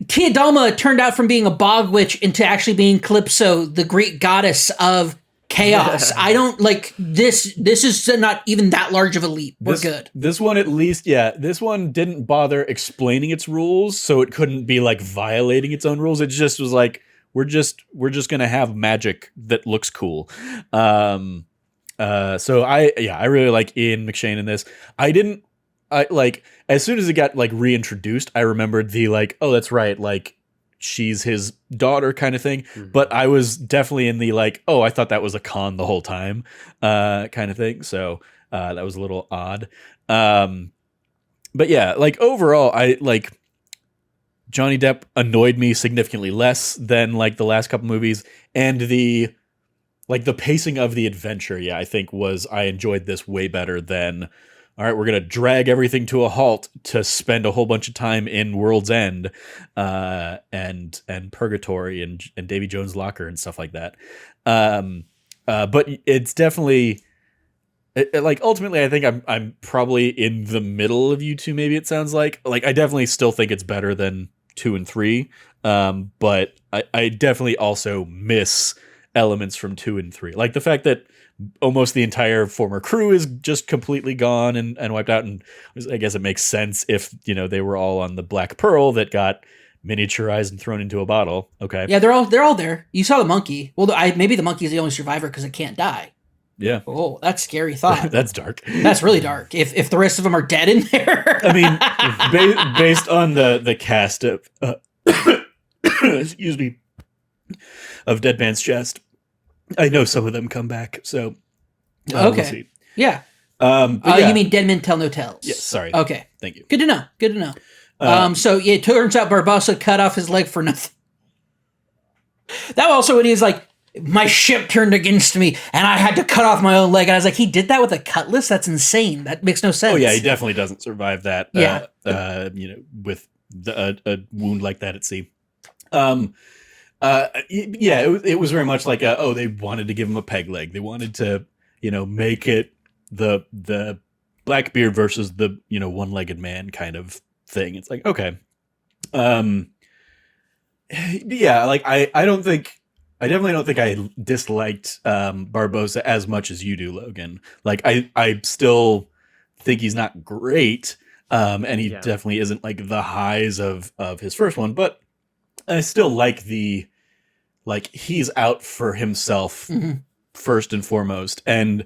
Tia Dalma turned out from being a bog witch into actually being Calypso, the Greek goddess of chaos. I don't like this. This is not even that large of a leap. We're good. This one, at least, this one didn't bother explaining its rules, so it couldn't be like violating its own rules. It just was like, we're just gonna have magic that looks cool. So I really like Ian McShane in this. I like as soon as it got like reintroduced, I remembered the like, oh, that's right, like she's his daughter kind of thing. Mm-hmm. But I was definitely in the like, oh, I thought that was a con the whole time kind of thing. So that was a little odd. But yeah, like overall, I like Johnny Depp annoyed me significantly less than like the last couple movies, and the like the pacing of the adventure, I think I enjoyed this way better than, all right, we're going to drag everything to a halt to spend a whole bunch of time in World's End, and Purgatory and Davy Jones' Locker and stuff like that. But it's definitely, like, ultimately, I think I'm probably in the middle of you two. Maybe it sounds like I definitely still think it's better than 2 and 3. But I definitely also miss elements from 2 and 3, like the fact that almost the entire former crew is just completely gone and wiped out. And I guess it makes sense if, they were all on the Black Pearl that got miniaturized and thrown into a bottle. Okay. Yeah, they're all there. You saw the monkey. Well, maybe the monkey is the only survivor because it can't die. Yeah. Oh, that's scary thought. That's dark. That's really dark. If the rest of them are dead in there. I mean, based on the cast of, excuse me, of Dead Man's Chest, I know some of them come back. So okay. We'll see. Yeah. Yeah. You mean Dead Men Tell No Tales? Yes. Sorry. Okay. Thank you. Good to know. So it turns out Barbossa cut off his leg for nothing. That also when he's like, my ship turned against me and I had to cut off my own leg. And I was like, he did that with a cutlass? That's insane. That makes no sense. Oh yeah, he definitely doesn't survive that. Yeah. With a wound like that at sea. It was very much like they wanted to give him a peg leg. They wanted to, make it the Blackbeard versus the, one-legged man kind of thing. It's like, okay. Yeah, like I definitely don't think I disliked Barbossa as much as you do, Logan. Like I still think he's not great. And he definitely isn't like the highs of his first one, but I still like he's out for himself first and foremost. And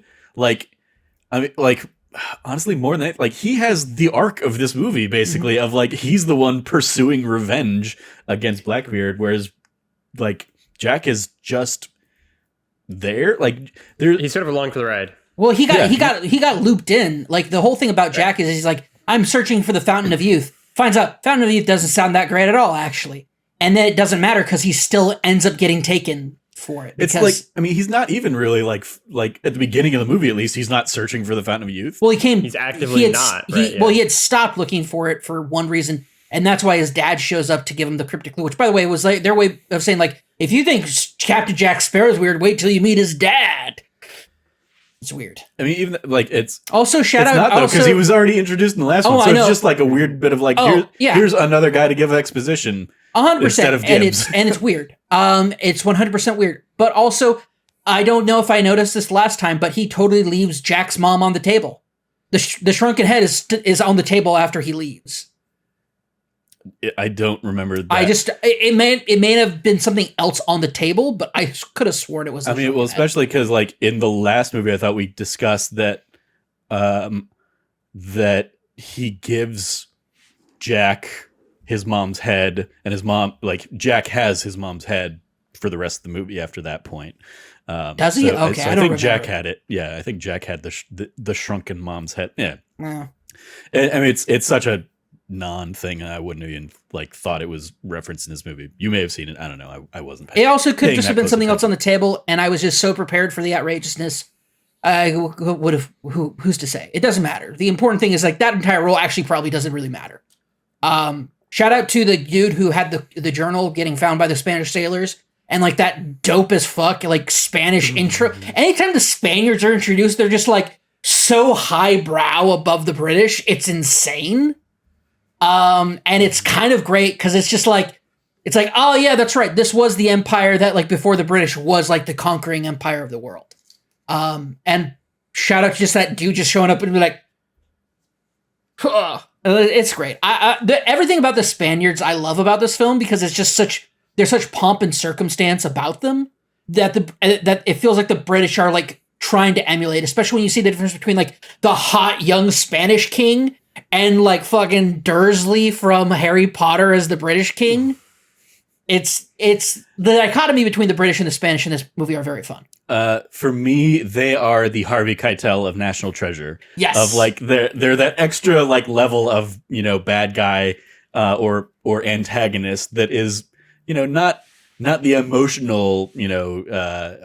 honestly, more than that, like he has the arc of this movie basically of like, he's the one pursuing revenge against Blackbeard. Whereas like Jack is just there. Like he's sort of along for the ride. Well, he got looped in. Like the whole thing about Jack is he's like, I'm searching for the Fountain of Youth. Finds out Fountain of Youth doesn't sound that great at all, actually. And then it doesn't matter because he still ends up getting taken for it. It's like, I mean, he's not even really like at the beginning of the movie, at least, he's not searching for the Fountain of Youth. Well, he's actively not. Well, he had stopped looking for it for one reason. And that's why his dad shows up to give him the cryptic clue, which, by the way, was like their way of saying, like, if you think Captain Jack Sparrow's weird, wait till you meet his dad. It's weird. I mean, even like it's also shout out not though because he was already introduced in the last one, so it's just like a weird bit of like here's another guy to give exposition 100% instead of Gibbs. and it's weird. It's 100% weird, but also I don't know if I noticed this last time, but he totally leaves Jack's mom on the table. The shrunken head is on the table after he leaves. I don't remember that. It may have been something else on the table, but I could have sworn it was. I mean, well, especially because like in the last movie, I thought we discussed that that he gives Jack his mom's head, and his mom, like Jack has his mom's head for the rest of the movie after that point. Does he? Okay, I think Jack had it. Yeah, I think Jack had the shrunken mom's head. Yeah. I mean, it's such a non-thing, and I wouldn't have even like thought it was referenced in this movie. You may have seen it. I don't know. I wasn't. It also could just have been something else on the table, and I was just so prepared for the outrageousness. I would have. Who's to say? It doesn't matter. The important thing is like that entire role actually probably doesn't really matter. Shout out to the dude who had the journal getting found by the Spanish sailors, and like that dope as fuck like Spanish intro. Anytime the Spaniards are introduced, they're just like so highbrow above the British. It's insane. And it's kind of great because it's just like, it's like, oh yeah, that's right. This was the empire that like before the British was like the conquering empire of the world. And shout out to just that dude just showing up and be like, it's great. Everything about the Spaniards I love about this film because it's just there's such pomp and circumstance about them that that it feels like the British are like trying to emulate, especially when you see the difference between like the hot young Spanish king and like fucking Dursley from Harry Potter as the British king. It's the dichotomy between the British and the Spanish in this movie are very fun. For me, they are the Harvey Keitel of National Treasure. Yes. Of like they're that extra like level of, bad guy or antagonist that is, not not the emotional,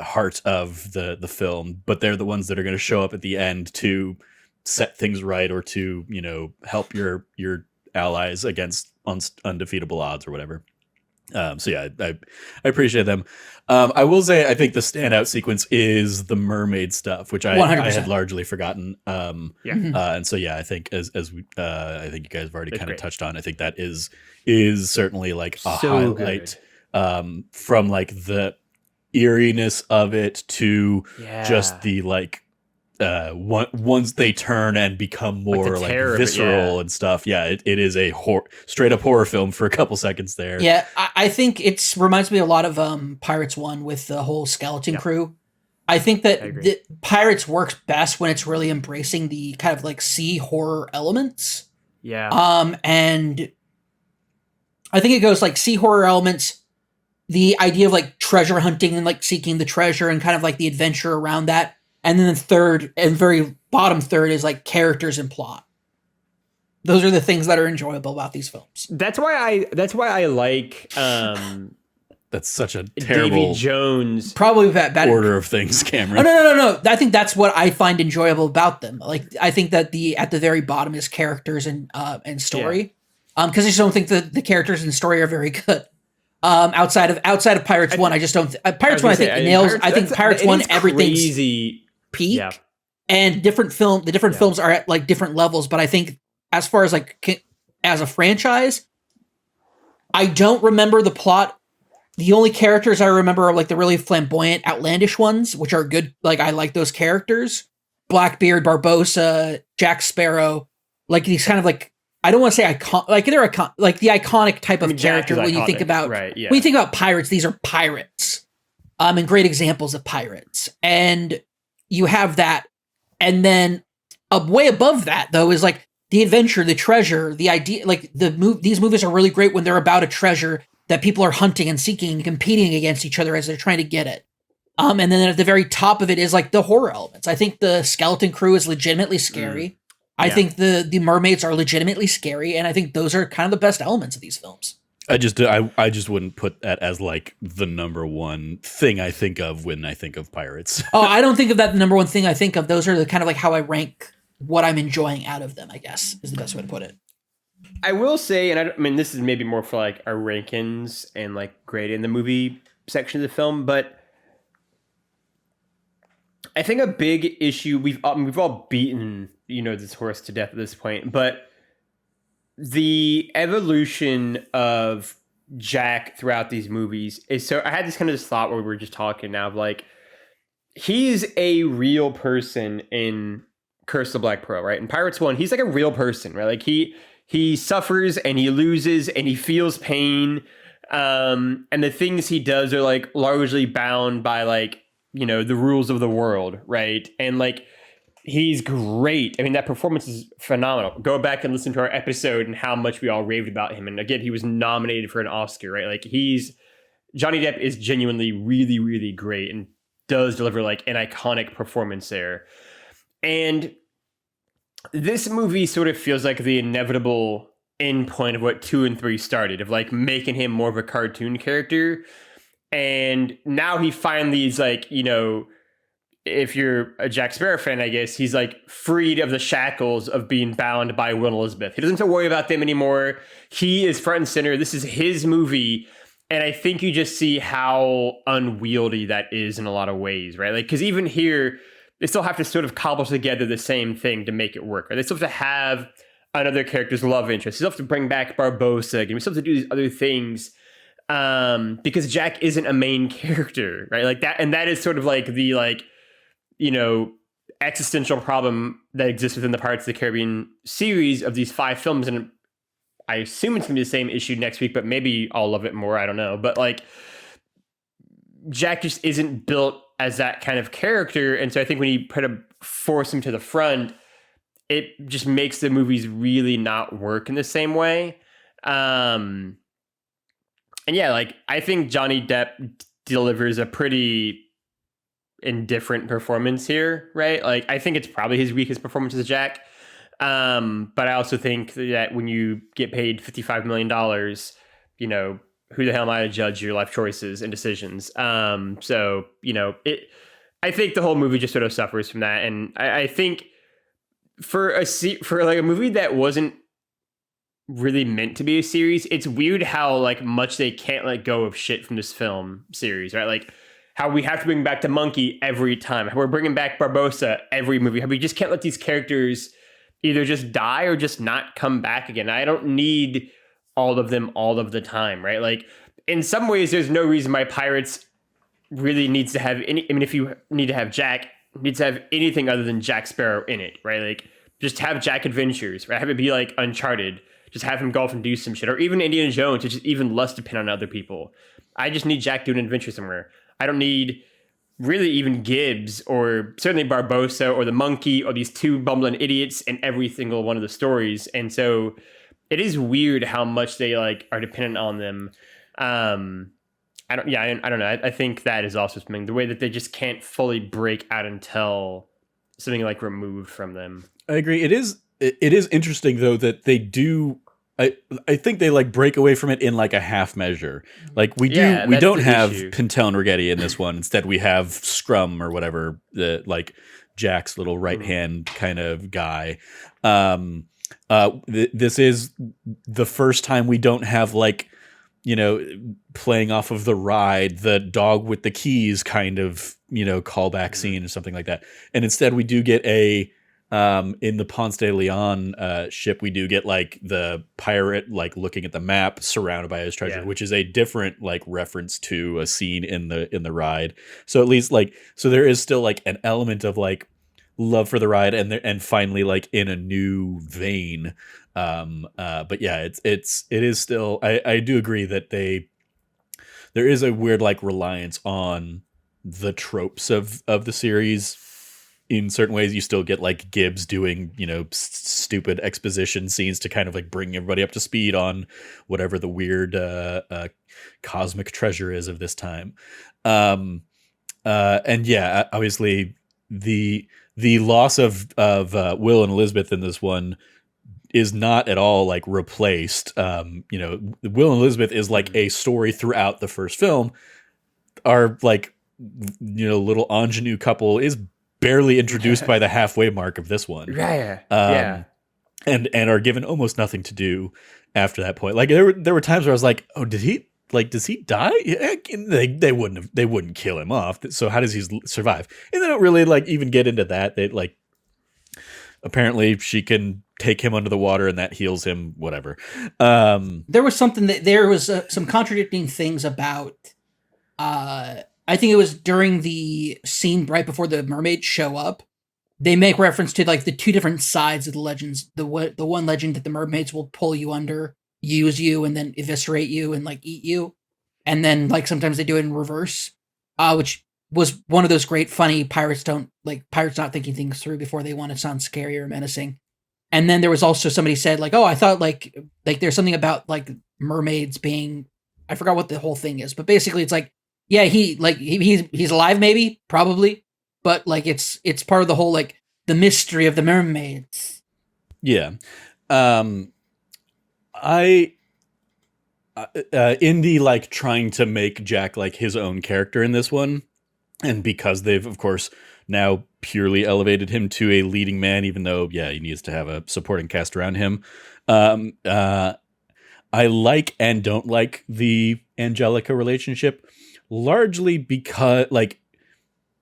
heart of the film, but they're the ones that are going to show up at the end to set things right or to, help your allies against undefeatable odds or whatever. So yeah, I appreciate them. I will say I think the standout sequence is the mermaid stuff, which I had largely forgotten. And so yeah, I think as we I think you guys have already kind of touched on. I think that is certainly like a highlight from like the eeriness of it to just the like once they turn and become more like visceral and stuff. Yeah, it is a straight up horror film for a couple seconds there. Yeah, I think it reminds me a lot of Pirates 1 with the whole skeleton crew. I think that the Pirates works best when it's really embracing the kind of like sea horror elements. Yeah. And I think it goes like sea horror elements, the idea of like treasure hunting and like seeking the treasure and kind of like the adventure around that. And then the third and very bottom third is like characters and plot. Those are the things that are enjoyable about these films. That's why I like that's such a terrible Davy Jones probably bad order of things, Cameron. Oh, no. I think that's what I find enjoyable about them. Like I think that at the very bottom is characters and story. Because I just don't think the characters and story are very good. Outside of Pirates 1, I just don't. Pirates 1, I think nails. I think Pirates 1, everything's crazy peak, and the different films are at like different levels. But I think as far as like as a franchise, I don't remember the plot. The only characters I remember are like the really flamboyant, outlandish ones, which are good. Like I like those characters: Blackbeard, Barbossa, Jack Sparrow. Like these kind of like. I don't want to say like they're like the iconic type of character when you think about when you think about pirates. These are pirates, and great examples of pirates. And you have that, and then way above that though is like the adventure, the treasure, the idea. Like these movies are really great when they're about a treasure that people are hunting and seeking, and competing against each other as they're trying to get it. And then at the very top of it is like the horror elements. I think the skeleton crew is legitimately scary. I think the mermaids are legitimately scary, and I think those are kind of the best elements of these films. I just wouldn't put that as like the number one thing I think of when I think of pirates. Oh, I don't think of that the number one thing I think of. Those are the kind of like how I rank what I'm enjoying out of them, I guess, is the best way to put it. I will say, and I mean, this is maybe more for like our rankings and like grading the movie section of the film, but I think a big issue we've all beaten this horse to death at this point, but the evolution of Jack throughout these movies is so. I had this kind of thought where we were just talking now of like he's a real person in Curse of the Black Pearl, right? In Pirates 1, he's like a real person, right? Like he suffers and he loses and he feels pain, and the things he does are like largely bound by like the rules of the world, right? And like he's great. I mean, that performance is phenomenal. Go back and listen to our episode and how much we all raved about him. And again, he was nominated for an Oscar, right? Like Johnny Depp is genuinely really, really great and does deliver like an iconic performance there. And this movie sort of feels like the inevitable end point of what 2 and 3 started, of like making him more of a cartoon character. And now he finally is like, if you're a Jack Sparrow fan, I guess, he's like freed of the shackles of being bound by Will and Elizabeth. He doesn't have to worry about them anymore. He is front and center. This is his movie. And I think you just see how unwieldy that is in a lot of ways, right? Like, because even here, they still have to sort of cobble together the same thing to make it work. Right? They still have to have another character's love interest. They still have to bring back Barbossa. And we still have to do these other things. Because Jack isn't a main character, right? Like that, and that is sort of like the existential problem that exists within the Pirates of the Caribbean series of these 5 films. And I assume it's gonna be the same issue next week, but maybe I'll love it more. I don't know. But like Jack just isn't built as that kind of character. And so I think when you force him to the front, it just makes the movies really not work in the same way. And yeah, like I think Johnny Depp delivers a pretty indifferent performance here, right? Like I think it's probably his weakest performance as Jack. But I also think that when you get paid $55 million, who the hell am I to judge your life choices and decisions? So I think the whole movie just sort of suffers from that, and I think for like a movie that wasn't really meant to be a series, it's weird how like much they can't let go of shit from this film series, right? Like how we have to bring back the monkey every time, how we're bringing back Barbosa every movie, how we just can't let these characters either just die or just not come back again. I don't need all of them all of the time, right? Like in some ways, there's no reason why Pirates really needs to have any. I mean, if you need to have Jack, it needs to have anything other than Jack Sparrow in it, right? Like just have Jack Adventures, right? Have it be like Uncharted. Just have him go off and do some shit, or even Indiana Jones, which is even less dependent on other people. I just need Jack doing an adventure somewhere. I don't need really even Gibbs or certainly Barbosa or the monkey or these two bumbling idiots in every single one of the stories. And so it is weird how much they like are dependent on them. I don't know. I think that is also something, the way that they just can't fully break out until something like removed from them. I agree. It is interesting though that they do. I think they like break away from it in like a half measure. Like we don't have Pintel and Rigetti in this one. Instead, we have Scrum or whatever, the like Jack's little right hand kind of guy. This is the first time we don't have like, playing off of the ride, the dog with the keys kind of, callback scene or something like that. And instead we do get in the Ponce de Leon ship, we do get like the pirate like looking at the map surrounded by his treasure, which is a different like reference to a scene in the ride. So at least like, so there is still like an element of like love for the ride and finally like in a new vein. But yeah, it is still, I do agree that there is a weird like reliance on the tropes of the series. In certain ways, you still get like Gibbs doing, stupid exposition scenes to kind of like bring everybody up to speed on whatever the weird cosmic treasure is of this time. And yeah, obviously the loss of Will and Elizabeth in this one is not at all like replaced. Will and Elizabeth is like a story throughout the first film. Our like, little ingenue couple is barely introduced by the halfway mark of this one. Yeah. And are given almost nothing to do after that point. Like there were times where I was like, oh, does he die? They wouldn't kill him off. So how does he survive? And they don't really like even get into that. They like, apparently she can take him under the water and that heals him, whatever. There was some contradicting things about, I think it was during the scene right before the mermaids show up. They make reference to like the two different sides of the legends. The one legend that the mermaids will pull you under, use you, and then eviscerate you and like eat you. And then like sometimes they do it in reverse, which was one of those great funny pirates not thinking things through before they want to sound scary or menacing. And then there was also somebody said like, oh, I thought like there's something about like mermaids being, I forgot what the whole thing is, but basically it's like, yeah, he's alive, maybe, probably, but like it's part of the whole like the mystery of the mermaids. Yeah, I Indy like trying to make Jack like his own character in this one, and because they've of course now purely elevated him to a leading man, even though he needs to have a supporting cast around him. I like and don't like the Angelica relationship. Largely because, like,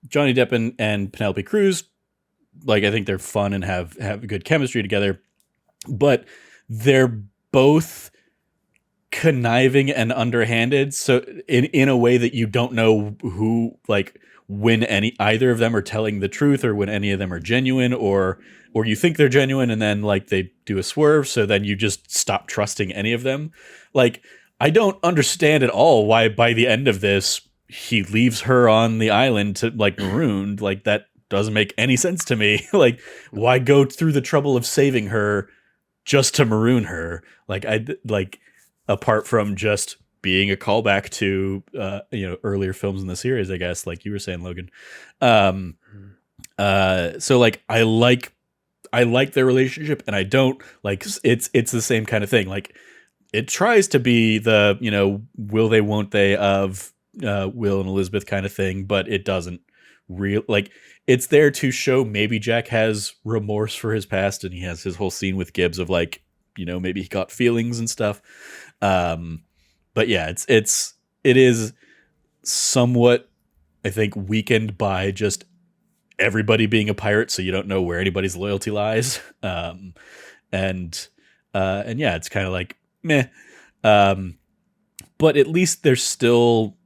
Johnny Depp and Penelope Cruz, like, I think they're fun and have good chemistry together, but they're both conniving and underhanded. So in a way that you don't know who, like, when either of them are telling the truth or when any of them are genuine, or you think they're genuine and then like they do a swerve. So then you just stop trusting any of them. Like, I don't understand at all why by the end of this, he leaves her on the island to like marooned. Like that doesn't make any sense to me. Like why go through the trouble of saving her just to maroon her? Like apart from just being a callback to, earlier films in the series, I guess, like you were saying, Logan. So like, I like their relationship and I don't like, it's the same kind of thing. Like, it tries to be the, will they, won't they of Will and Elizabeth kind of thing, but it doesn't like, it's there to show maybe Jack has remorse for his past, and he has his whole scene with Gibbs of like, maybe he got feelings and stuff. But yeah, it is somewhat, I think, weakened by just everybody being a pirate, so you don't know where anybody's loyalty lies. And yeah, it's kind of like meh. But at least they're still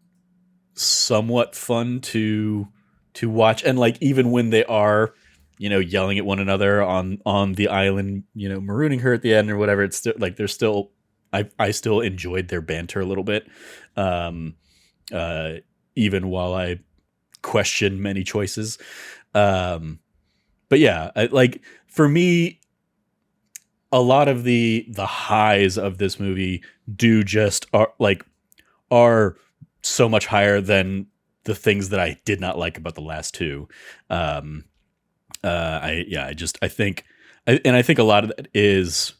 somewhat fun to watch, and like even when they are, yelling at one another on the island, marooning her at the end or whatever, it's still like they're still. I still enjoyed their banter a little bit, even while I question many choices. But yeah, like for me, a lot of the highs of this movie are so much higher than the things that I did not like about the last two. I think a lot of that is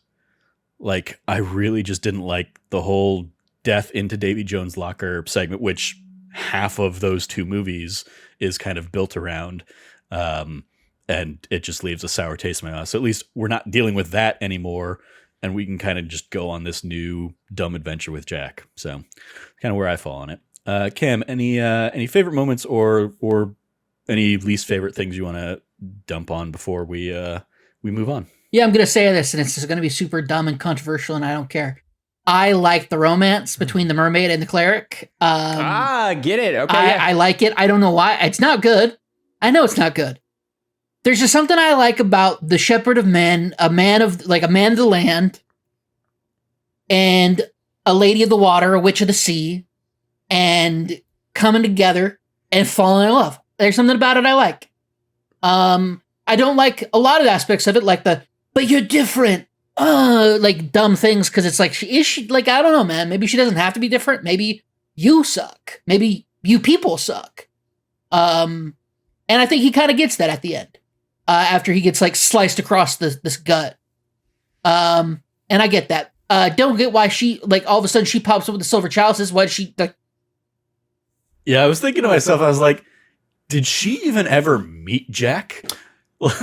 like, I really just didn't like the whole death into Davy Jones' locker segment, which half of those two movies is kind of built around. And it just leaves a sour taste in my mouth. So at least we're not dealing with that anymore, and we can kind of just go on this new dumb adventure with Jack. So kind of where I fall on it. Cam, any favorite moments or any least favorite things you want to dump on before we move on? Yeah, I'm going to say this, and it's going to be super dumb and controversial, and I don't care. I like the romance between the mermaid and the cleric. Get it. Okay. I like it. I don't know why. It's not good. I know it's not good. There's just something I like about the shepherd of men, a man of the land, and a lady of the water, a witch of the sea, and coming together and falling in love. There's something about it I like. I don't like a lot of aspects of it, like but you're different, like dumb things, because it's like, she like, I don't know, man. Maybe she doesn't have to be different. Maybe you suck. Maybe you people suck. And I think he kind of gets that at the end, after he gets like sliced across this gut. And I get that. Don't get why she, like, all of a sudden she pops up with the silver chalices. Why did she like? Yeah, I was thinking to myself, I was like, did she even ever meet Jack?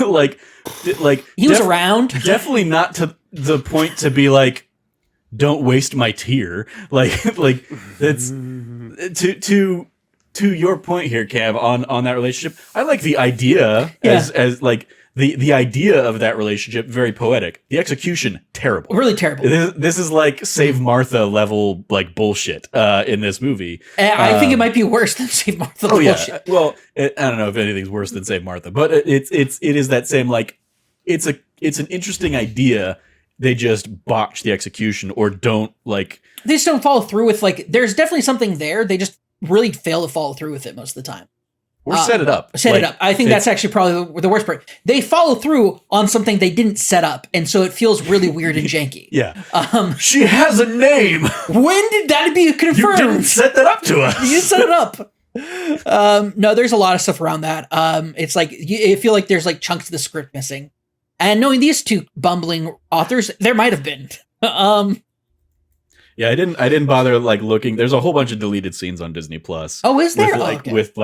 like he was around. Definitely not to the point to be like, don't waste my tear. Like it's to your point here, Cav, on that relationship. I like the idea as like the idea of that relationship, very poetic. The execution, terrible. Really terrible. This is like Save Martha level like bullshit in this movie. I think it might be worse than Save Martha bullshit. Yeah. Well, I don't know if anything's worse than Save Martha, but it is that same, like, it's an interesting idea. They just botch the execution, or don't like. They just don't follow through with, like, there's definitely something there. They just really fail to follow through with it most of the time. Or set it up. Set it up. I think that's actually probably the worst part. They follow through on something they didn't set up, and so it feels really weird and janky. Yeah. She has a name. When did that be confirmed? You didn't set that up to us. You set it up. No, there's a lot of stuff around that. It's like, I feel like there's like chunks of the script missing. And knowing these two bumbling authors, there might have been. Yeah, I didn't bother like looking. There's a whole bunch of deleted scenes on Disney Plus. Oh, is there? With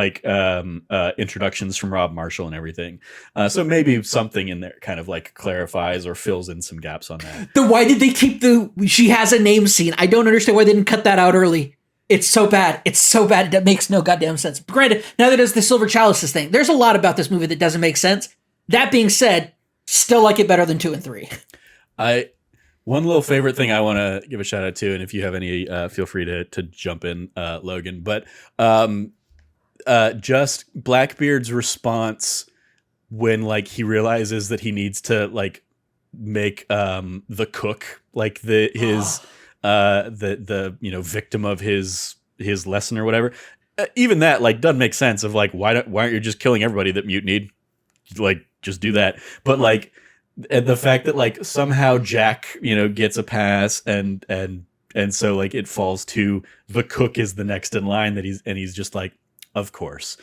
introductions from Rob Marshall and everything. So maybe something in there kind of like clarifies or fills in some gaps on that. Why did they keep she has a name scene? I don't understand why they didn't cut that out early. It's so bad. It's so bad. That makes no goddamn sense. Granted, now that it's the Silver Chalices thing, there's a lot about this movie that doesn't make sense. That being said, still like it better than 2 and 3. One little favorite thing I want to give a shout out to, and if you have any, feel free to jump in, Logan. But just Blackbeard's response when like he realizes that he needs to like make the cook like his victim of his lesson or whatever. Even that like doesn't make sense. Of like, why aren't you just killing everybody that mutinied? Like, just do that. But like. And the fact that like somehow Jack, gets a pass and so like it falls to the cook is the next in line that he's just like, of course.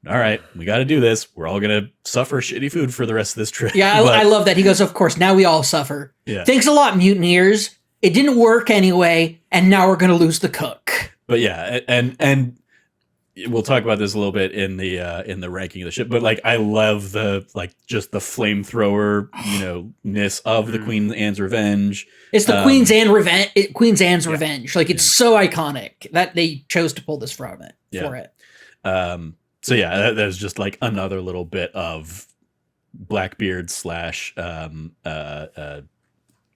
All right, we got to do this. We're all going to suffer shitty food for the rest of this trip. Yeah, I love that. He goes, of course, now we all suffer. Yeah. Thanks a lot, mutineers. it didn't work anyway, and now we're gonna lose the cook. But yeah, and we'll talk about this a little bit in the ranking of the ship. But like, I love just the flamethrower, ness of the Queen Anne's Revenge. It's the Queen's Anne's Revenge. Like, it's so iconic that they chose to pull this from it for it. So yeah, that was just like another little bit of Blackbeard /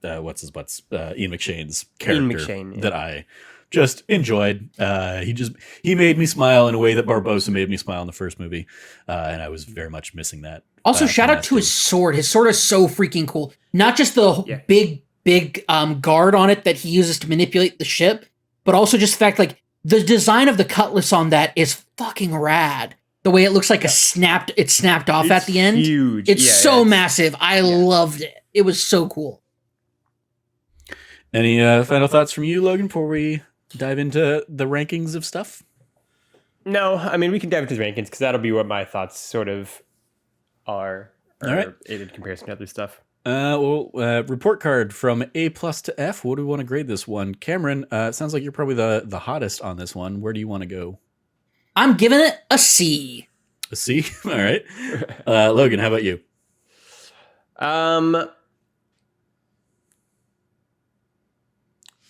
what's his butts, Ian McShane's character that I just enjoyed. He made me smile in a way that Barbossa made me smile in the first movie, and I was very much missing that. Also, shout out to his sword. His sword is so freaking cool. Not just the big guard on it that he uses to manipulate the ship, but also just the fact, like, the design of the cutlass on that is fucking rad. The way it looks like it's snapped off at the end. Huge. It's so massive. I loved it. It was so cool. Any final thoughts from you, Logan, before we dive into the rankings of stuff? No, I mean, we can dive into the rankings because that'll be what my thoughts sort of are. All right. In comparison to other stuff. Report card from A+ to F. What do we want to grade this one? Cameron, sounds like you're probably the hottest on this one. Where do you want to go? I'm giving it a C. A C? All right. Logan, how about you? I'm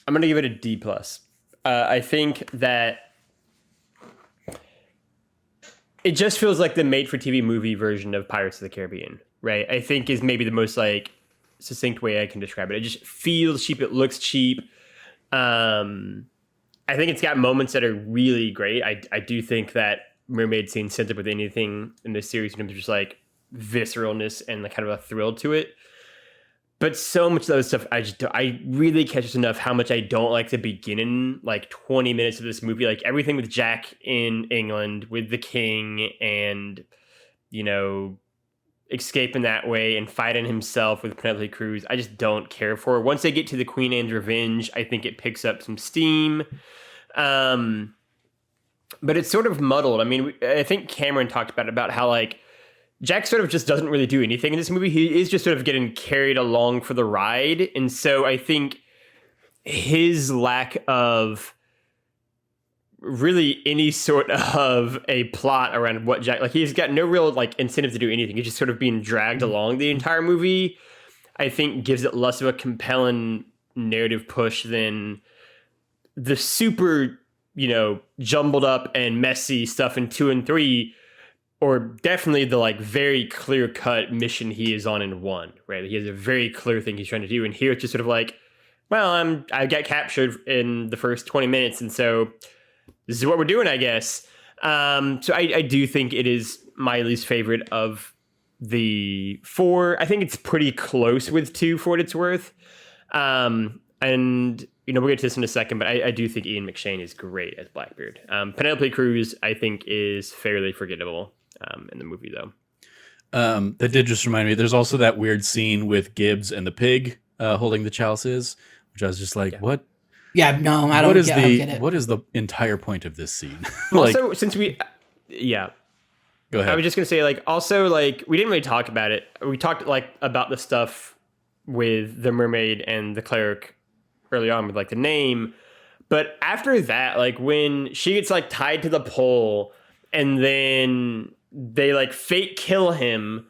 going to give it a D+. I think that it just feels like the made-for-TV movie version of Pirates of the Caribbean, right? I think is maybe the most like succinct way I can describe it. It just feels cheap. It looks cheap. I think it's got moments that are really great. I do think that mermaid scene sent up with anything in this series in terms of just like visceralness and like kind of a thrill to it. But so much of those stuff, I really catch us enough how much I don't like the beginning, like 20 minutes of this movie. Like everything with Jack in England, with the king, and, escaping that way and fighting himself with Penelope Cruz, I just don't care for. Once they get to the Queen Anne's Revenge, I think it picks up some steam. But it's sort of muddled. I mean, I think Cameron talked about how, like, Jack sort of just doesn't really do anything in this movie. He is just sort of getting carried along for the ride. And so I think his lack of really any sort of a plot around what Jack, like, he's got no real like incentive to do anything. He's just sort of being dragged along the entire movie, I think gives it less of a compelling narrative push than the super, jumbled up and messy stuff in 2 and 3, or definitely the like very clear cut mission he is on in 1, right? He has a very clear thing he's trying to do. And here it's just sort of like, well, I got captured in the first 20 minutes. And so this is what we're doing, I guess. So I do think it is my least favorite of the 4. I think it's pretty close with 2 for what it's worth. And, we'll get to this in a second, but I do think Ian McShane is great as Blackbeard. Penelope Cruz, I think, is fairly forgettable in the movie, though. That did just remind me, there's also that weird scene with Gibbs and the pig holding the chalices, which I was just like, what? Yeah, no, I don't get it. What is the entire point of this scene? Also, since we... Yeah. Go ahead. I was just going to say, like, also, like, we didn't really talk about it. We talked, like, about the stuff with the mermaid and the cleric early on with, like, the name. But after that, like, when she gets, like, tied to the pole and then they, like, fake kill him,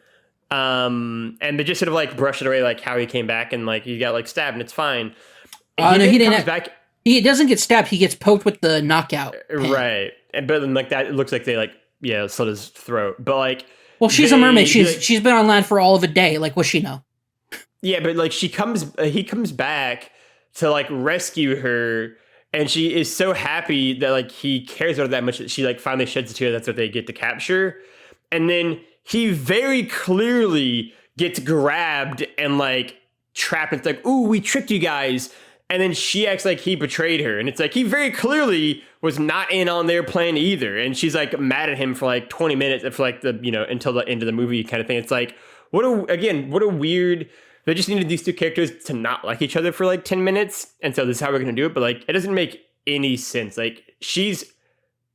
and they just sort of, like, brush it away, like, how he came back and, like, he got, like, stabbed and it's fine. No, he didn't. He doesn't get stabbed. He gets poked with the knockout pin. Right. But then, like, that, it looks like they, like, slit his throat. But, like... Well, she's a mermaid. She's been on land for all of a day. Like, what's she know? Yeah, but, like, he comes back to, like, rescue her, and she is so happy that, like, he cares about her that much that she, like, finally sheds a tear. That's what they get to capture. And then he very clearly gets grabbed and, like, trapped. It's like, ooh, we tricked you guys. And then she acts like he betrayed her. And it's like, he very clearly was not in on their plan either. And she's, like, mad at him for, like, 20 minutes, for, like, the, until the end of the movie kind of thing. It's like, what a weird... They just needed these two characters to not like each other for, like, 10 minutes. And so this is how we're going to do it. But, like, it doesn't make any sense. Like, she's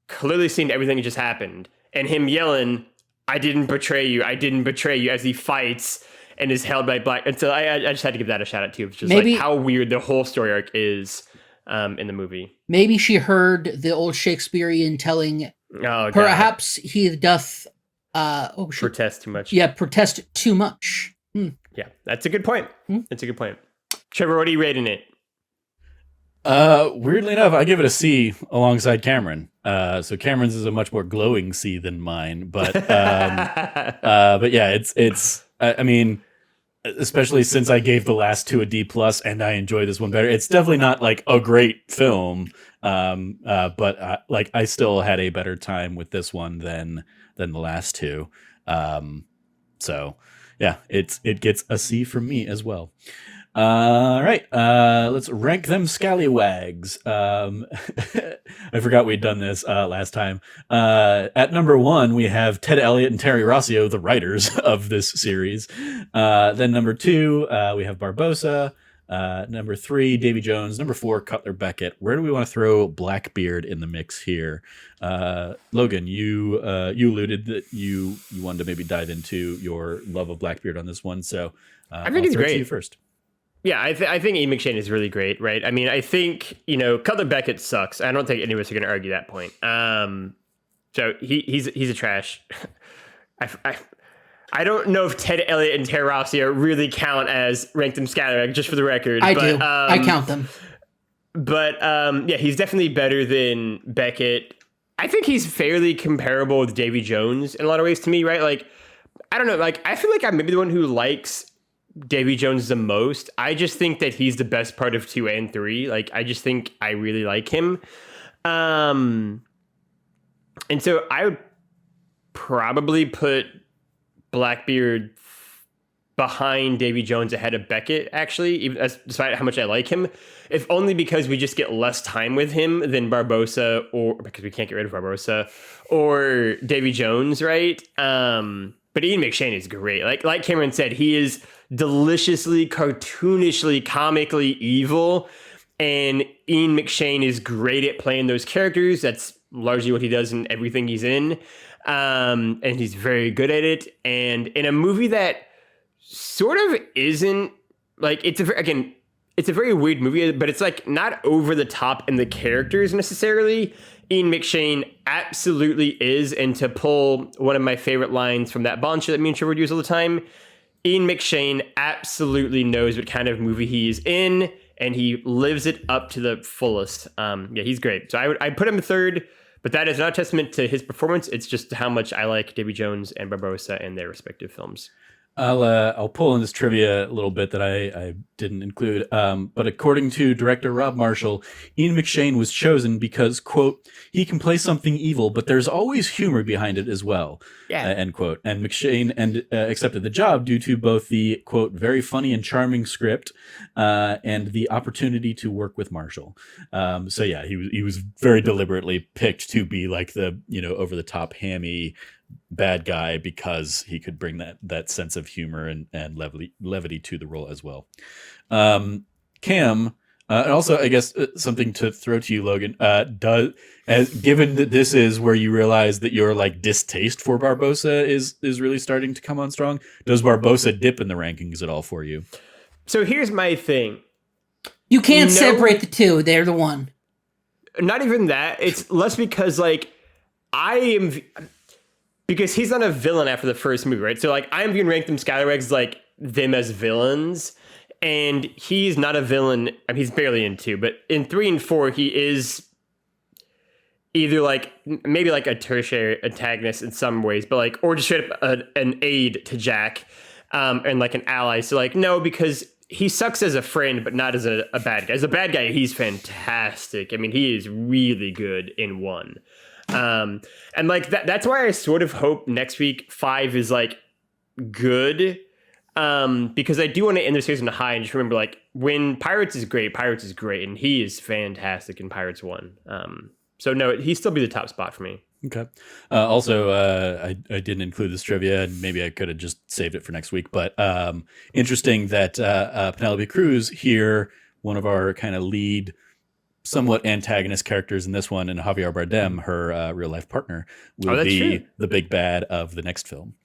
clearly seen everything that just happened. And him yelling, I didn't betray you, as he fights. and is held by Black. And so I just had to give that a shout out too. It's just maybe, like how weird the whole story arc is in the movie. Maybe she heard the old Shakespearean telling. Oh, perhaps he doth. Protest too much. Yeah, protest too much. Yeah, that's a good point. That's a good point. Trevor, what are you rating it? Weirdly enough, I give it a C alongside Cameron. So Cameron's is a much more glowing C than mine, but yeah, it's. I mean, especially since I gave the last two a D plus, and I enjoy this one better. It's definitely not like a great film, but like I still had a better time with this one than the last two. So yeah, it gets a C from me as well. All right, let's rank them scallywags. I forgot we'd done this last time. At number 1, we have Ted Elliott and Terry Rossio, the writers of this series. Then number 2, we have Barbossa. Number 3, Davy Jones. Number 4, Cutler Beckett. Where do we want to throw Blackbeard in the mix here? Logan, you alluded that you wanted to maybe dive into your love of Blackbeard on this one, so I think he's great. To you first. Yeah, I think Ian McShane is really great, right? I mean, I think, Cutler Beckett sucks. I don't think any of us are going to argue that point. So he's a trash. I don't know if Ted Elliott and Terry Rossio really count as rank them scallywag, just for the record. I do. I count them. But yeah, he's definitely better than Beckett. I think he's fairly comparable with Davy Jones in a lot of ways to me, right? Like, I don't know. Like, I feel like I'm maybe the one who likes Davy Jones the most. I just think that he's the best part of 2 and 3. Like, I just think I really like him. And so I would probably put Blackbeard behind Davy Jones ahead of Beckett, actually, even despite how much I like him, if only because we just get less time with him than Barbossa, or because we can't get rid of Barbossa, or Davy Jones, right? But Ian McShane is great. Like Cameron said, he is deliciously, cartoonishly, comically evil. And Ian McShane is great at playing those characters. That's largely what he does in everything he's in. And he's very good at it. And in a movie that sort of isn't, like, it's a very weird movie, but it's like not over the top in the characters necessarily. Ian McShane absolutely is. And to pull one of my favorite lines from that Bond show that me and Trevor would use all the time, Ian McShane absolutely knows what kind of movie he's in, and he lives it up to the fullest. Yeah, he's great. So I'd put him third, but that is not a testament to his performance. It's just how much I like Davy Jones and Barbossa in their respective films. I'll pull in this trivia a little bit that I didn't include. But according to director Rob Marshall, Ian McShane was chosen because, quote, he can play something evil, but there's always humor behind it as well, end quote. And McShane accepted the job due to both the, quote, very funny and charming script and the opportunity to work with Marshall. So yeah, he was very deliberately picked to be like the, over the top hammy bad guy because he could bring that sense of humor and levity to the role as well. Cam, and also I guess something to throw to you, Logan, given that this is where you realize that your like distaste for Barbossa is really starting to come on strong, does Barbossa dip in the rankings at all for you? So here's my thing. You can't separate the two. They're the one. Not even that. It's less because like because he's not a villain after the first movie, right? So, like, I'm viewing Rank Them Scallywags like them as villains, and he's not a villain. I mean, he's barely in 2, but in 3 and 4, he is either, like, maybe, like, a tertiary antagonist in some ways, but, like, or just straight up an aide to Jack, and, like, an ally. So, like, no, because he sucks as a friend, but not as a bad guy. As a bad guy, he's fantastic. I mean, he is really good in 1. And like that's why I sort of hope next week 5 is like good. Because I do want to end the series on a high and just remember, like, when Pirates is great, and he is fantastic in Pirates 1. So no, he'd still be the top spot for me. Okay. Also, I didn't include this trivia, and maybe I could have just saved it for next week. But interesting that Penelope Cruz here, one of our kind of lead, somewhat antagonist characters in this one, and Javier Bardem, her real life partner, will be the big bad of the next film.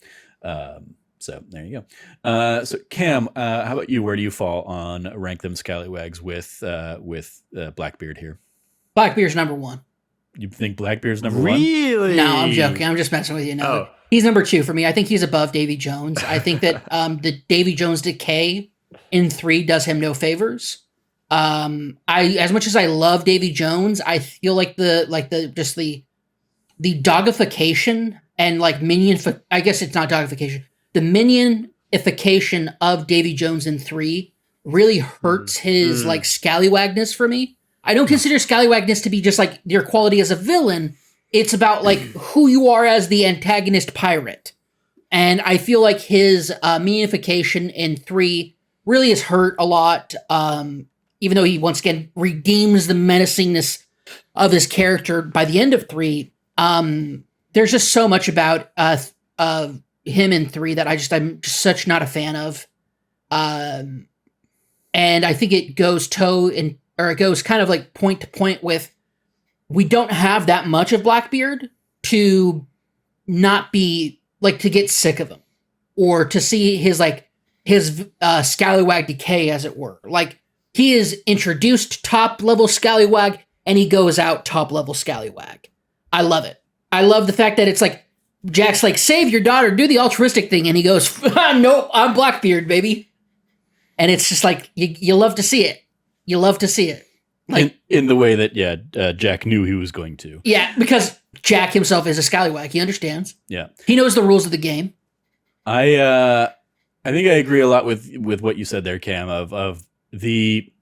So there you go. So Cam, how about you? Where do you fall on rank them scallywags with Blackbeard here? Blackbeard's number 1. You think Blackbeard's number 1? Really? No, I'm joking. I'm just messing with you. No, he's number 2 for me. I think he's above Davy Jones. I think that the Davy Jones decay in 3 does him no favors. As much as I love Davy Jones, I feel like the dogification and like minion. I guess it's not dogification. The minionification of Davy Jones in 3 really hurts his like scallywagness for me. I don't consider scallywagness to be just like your quality as a villain. It's about like who you are as the antagonist pirate. And I feel like his minionification in 3 really is hurt a lot. Even though he once again redeems the menacingness of his character by the end of 3, there's just so much about him in 3 that I'm just such not a fan of. And I think it goes it goes kind of like point to point with, we don't have that much of Blackbeard to not be like, to get sick of him or to see his scallywag decay, as it were. Like, he is introduced top level scallywag and he goes out top level scallywag. I love it. I love the fact that it's like, Jack's like, save your daughter, do the altruistic thing. And he goes, nope, I'm Blackbeard, baby. And it's just like, you love to see it. You love to see it. Like, in the way that, Jack knew he was going to. Yeah, because Jack himself is a scallywag. He understands. Yeah. He knows the rules of the game. I think I agree a lot with what you said there, Cam, of the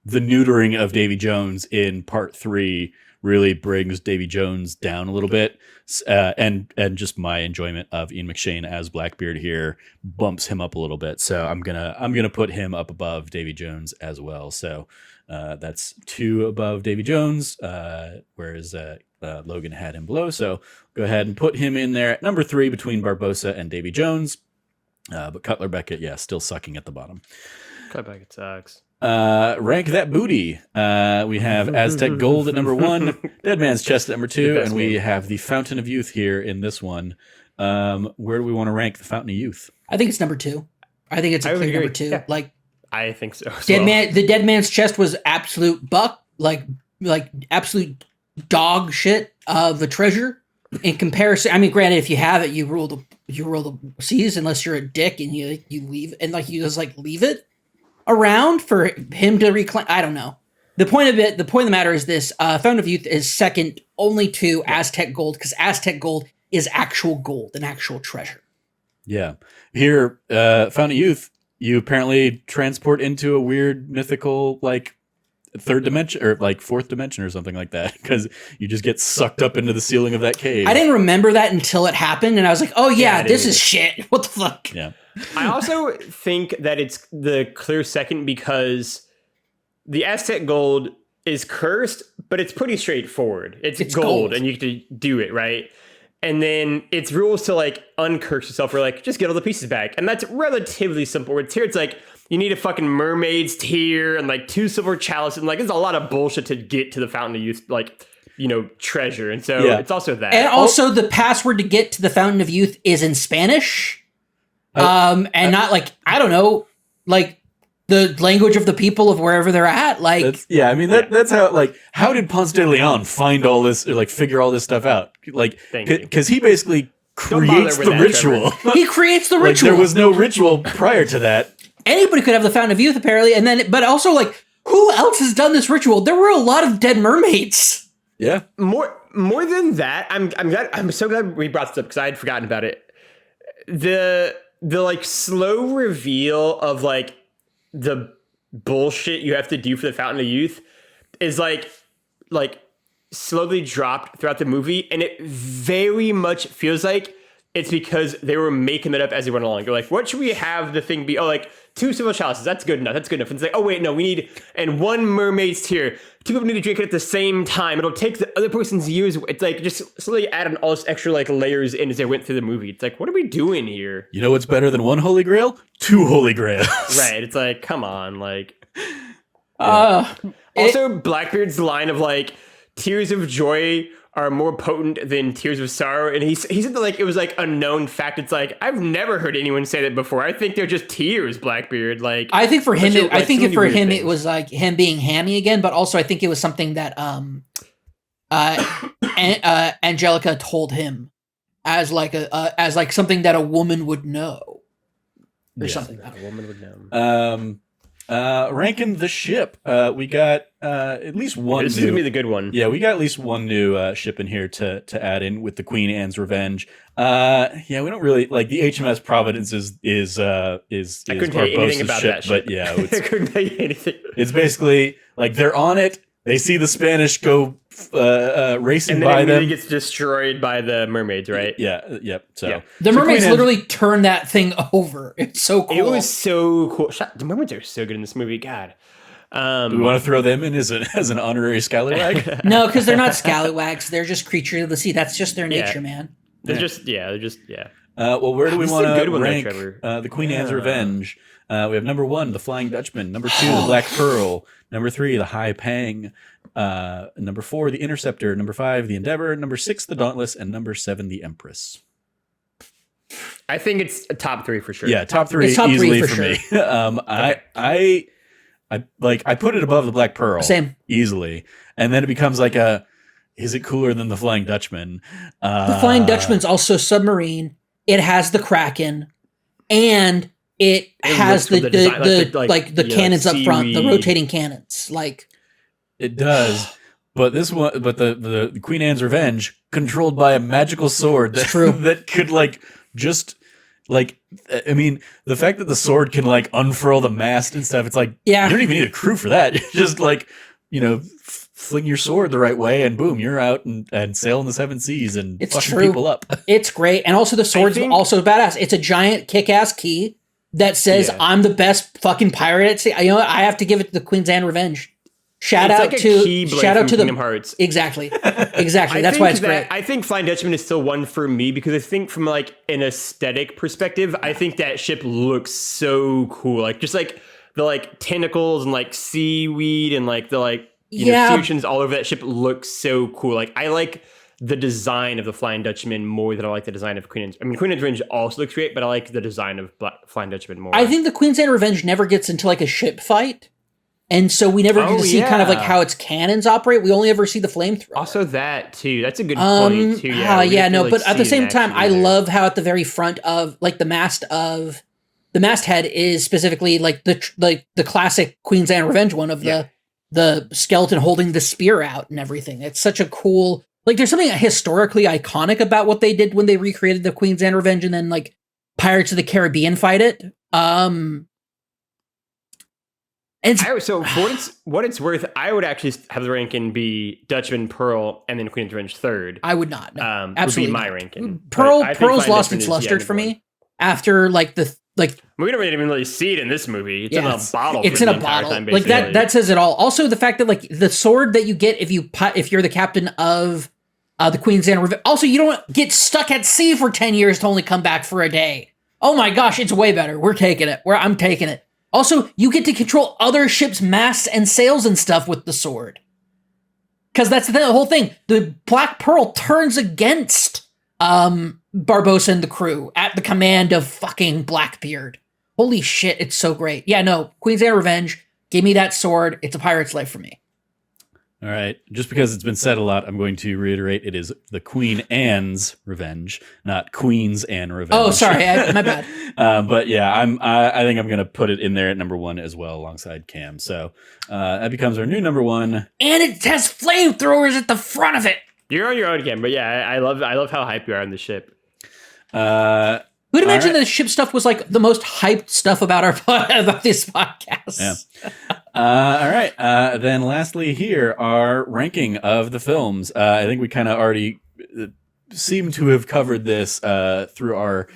neutering of Davy Jones in part 3 really brings Davy Jones down a little bit. And just my enjoyment of Ian McShane as Blackbeard here bumps him up a little bit. So I'm gonna put him up above Davy Jones as well. So that's 2 above Davy Jones, whereas Logan had him below. So go ahead and put him in there at number 3 between Barbossa and Davy Jones. But Cutler Beckett, still sucking at the bottom. Cutler Beckett sucks. Rank that booty. We have Aztec Gold at number 1, Dead Man's Chest at number 2, and we have the Fountain of Youth here in this one. Where do we want to rank the Fountain of Youth? I think it's number 2. I think it's a clear number 2. Yeah. Like, I think so. The Dead Man's Chest was absolute absolute dog shit of a treasure. In comparison, I mean, granted, if you have it, you rule the seas unless you're a dick and you leave and like you just like leave it around for him to reclaim. I don't know. The point of the matter is this: Fountain of Youth is second only to Aztec Gold, because Aztec Gold is actual gold, an actual treasure. Yeah. Here, Fountain of Youth, you apparently transport into a weird mythical like third dimension or like fourth dimension or something like that, because you just get sucked up into the ceiling of that cave. I didn't remember that until it happened, and I was like, "Oh yeah, this is shit. What the fuck?" Yeah. I also think that it's the clear second because the Aztec Gold is cursed, but it's pretty straightforward. It's gold, and you get to do it, right? And then it's rules to like uncurse yourself, or like just get all the pieces back, and that's relatively simple. Where here, it's like you need a fucking mermaid's tear and like 2 silver chalices, and like there's a lot of bullshit to get to the Fountain of Youth, like, you know, treasure. And so it's also that, and also the password to get to the Fountain of Youth is in Spanish. Not like, I don't know, like the language of the people of wherever they're at. Like, that's how, like, how did Ponce de Leon find all this, or like figure all this stuff out? Like, because he basically creates the ritual. He creates the ritual. There was no ritual prior to that. Anybody could have the Fountain of Youth, apparently, and then, but also, like, who else has done this ritual? There were a lot of dead mermaids. Yeah. More than that, I'm so glad we brought this up because I had forgotten about it. The like slow reveal of like the bullshit you have to do for the Fountain of Youth is like slowly dropped throughout the movie, and it very much feels like it's because they were making it up as they went along. They're like, what should we have the thing be? Oh, like 2 silver chalices. That's good enough. And it's like, oh wait, no, we need, and 1 mermaid's tear. 2 people need to drink it at the same time. It'll take the other person's years. It's like just slowly adding all this extra like layers in as they went through the movie. It's like, what are we doing here? You know what's better than 1 Holy Grail? 2 Holy Grails. Right. It's like, come on, like. Also, Blackbeard's line of like, tears of joy are more potent than Tears of Sorrow. And he said that like it was like a known fact. It's like I've never heard anyone say that before. I think they're just tears, Blackbeard. Like I think for him, things. it was like him being hammy again. But also, I think it was something that Angelica told him as like something that a woman would know or something that a woman would know. Ranking the ship, we got at least one. This is gonna be the good one. Yeah, we got at least one new ship in here to add in with the Queen Anne's Revenge. Yeah, we don't really like the HMS Providence is I couldn't tell you anything about that ship. But yeah, I couldn't tell you anything. It's basically like they're on it. They see the Spanish go racing by them. And then it gets destroyed by the mermaids, right? Yeah, yep. So the mermaids literally turn that thing over. It's so cool. It was so cool. The mermaids are so good in this movie. God. Do we want to throw them in as an honorary scallywag? No, because they're not scallywags. They're just creatures of the sea. That's just their nature, man. They're just. Well, where do we want to rank the Queen Anne's Revenge? We have number 1, the Flying Dutchman. Number 2, the Black Pearl. Number 3, the High Pang. Number 4, the Interceptor. Number 5, the Endeavor. Number 6, the Dauntless. And number 7, the Empress. I think it's a top 3 for sure. Yeah, top 3 easily for me. I put it above the Black Pearl. Same. Easily. And then it becomes like is it cooler than the Flying Dutchman? The Flying Dutchman's also submarine. It has the Kraken, and it has the cannons up front, the rotating cannons. Like it does. But this one, the Queen Anne's Revenge, controlled by a magical sword that could I mean, the fact that the sword can like unfurl the mast and stuff, it's like you don't even need a crew for that. Just like, fling your sword the right way and boom, you're out and sailing the 7 seas and fucking people up. It's great. And also the sword's also badass. It's a giant kick-ass key that says I'm the best fucking pirate at sea. You know what? I have to give it to the Queen's Anne Revenge. Shout out to Kingdom Hearts. Exactly. That's why it's great. I think Flying Dutchman is still one for me because I think from like an aesthetic perspective, I think that ship looks so cool. Like just like the like tentacles and like seaweed and like the like sea urchins all over that ship looks so cool. Like I like the design of the Flying Dutchman more than I like the design of Queen Anne's. I mean, Queen Anne's Revenge also looks great, but I like the design of Flying Dutchman more. I think the Queen's Anne Revenge never gets into like a ship fight. And so we never get to see kind of like how its cannons operate. We only ever see the flamethrower. Also that too. That's a good point too. But at the same time, I love how at the very front of like the masthead is specifically like the classic Queen's Anne Revenge one of the skeleton holding the spear out and everything. It's such a cool, like there's something historically iconic about what they did when they recreated the Queen's Anne Revenge and then like Pirates of the Caribbean fight it. So for what it's worth, I would actually have the ranking be Dutchman, Pearl, and then Queen's Revenge third. I would not. No, absolutely would be my ranking. Pearl's lost its luster for me after we don't even really see it in this movie. It's in a bottle. It's in a bottle. Time, like that says it all. Also, the fact that like the sword that you get if you're the captain of the Queen's Anne Revenge. Also, you don't get stuck at sea for 10 years to only come back for a day. Oh my gosh, it's way better. We're taking it. I'm taking it. Also, you get to control other ships' masts and sails and stuff with the sword. Because that's the whole thing. The Black Pearl turns against Barbossa and the crew at the command of fucking Blackbeard. Holy shit, it's so great. Yeah, no, Queen's Anne Revenge, give me that sword. It's a pirate's life for me. All right. Just because it's been said a lot, I'm going to reiterate it is the Queen Anne's Revenge, not Queen's Anne Revenge. Oh, sorry. My bad. But yeah, I think I'm going to put it in there at number 1 as well alongside Cam. So that becomes our new number 1. And it has flamethrowers at the front of it. You're on your own again, but yeah, I love how hyped you are on the ship. Who'd imagine the ship stuff was like the most hyped stuff about this podcast? Yeah. All right. Then lastly here, our ranking of the films. I think we kind of already seem to have covered this through our